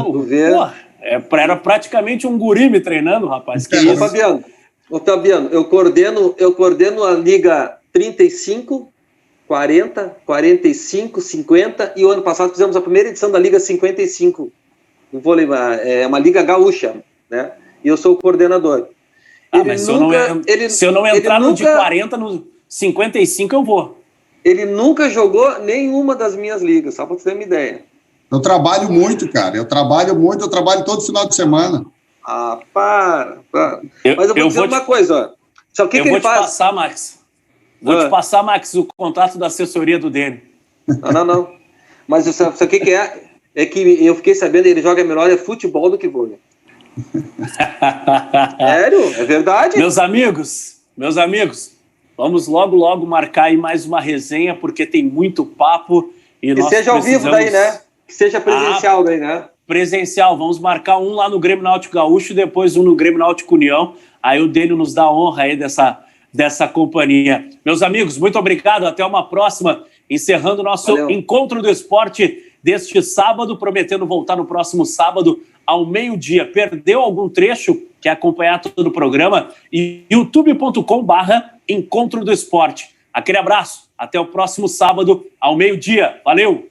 era praticamente um guri me treinando, rapaz. Ô Fabiano, eu coordeno a Liga 35, 40, 45, 50 e o ano passado fizemos a primeira edição da Liga 55. É uma liga gaúcha, né? E eu sou o coordenador. Mas se eu não entrar no de 40, no 55 eu vou. Ele nunca jogou nenhuma das minhas ligas, só para você ter uma ideia. Eu trabalho muito, cara. Eu trabalho todo final de semana. Para. Mas eu vou dizer uma coisa, ó. Sabe o que ele faz? Vou te passar, Max, o contrato da assessoria do Dênio. Não. Mas sabe o que é? É que eu fiquei sabendo, ele joga melhor futebol do que vôlei. Sério? É verdade? Meus amigos, vamos logo marcar aí mais uma resenha, porque tem muito papo. E que seja ao vivo daí, né? Que seja presencial daí, né? Presencial, vamos marcar um lá no Grêmio Náutico Gaúcho e depois um no Grêmio Náutico União. Aí o Dênio nos dá a honra aí dessa companhia. Meus amigos, muito obrigado, até uma próxima. Encerrando o nosso Encontro do Esporte deste sábado, prometendo voltar no próximo sábado ao meio-dia. Perdeu algum trecho? Quer acompanhar todo o programa? youtube.com/Encontro do Esporte. Aquele abraço, até o próximo sábado ao meio-dia. Valeu!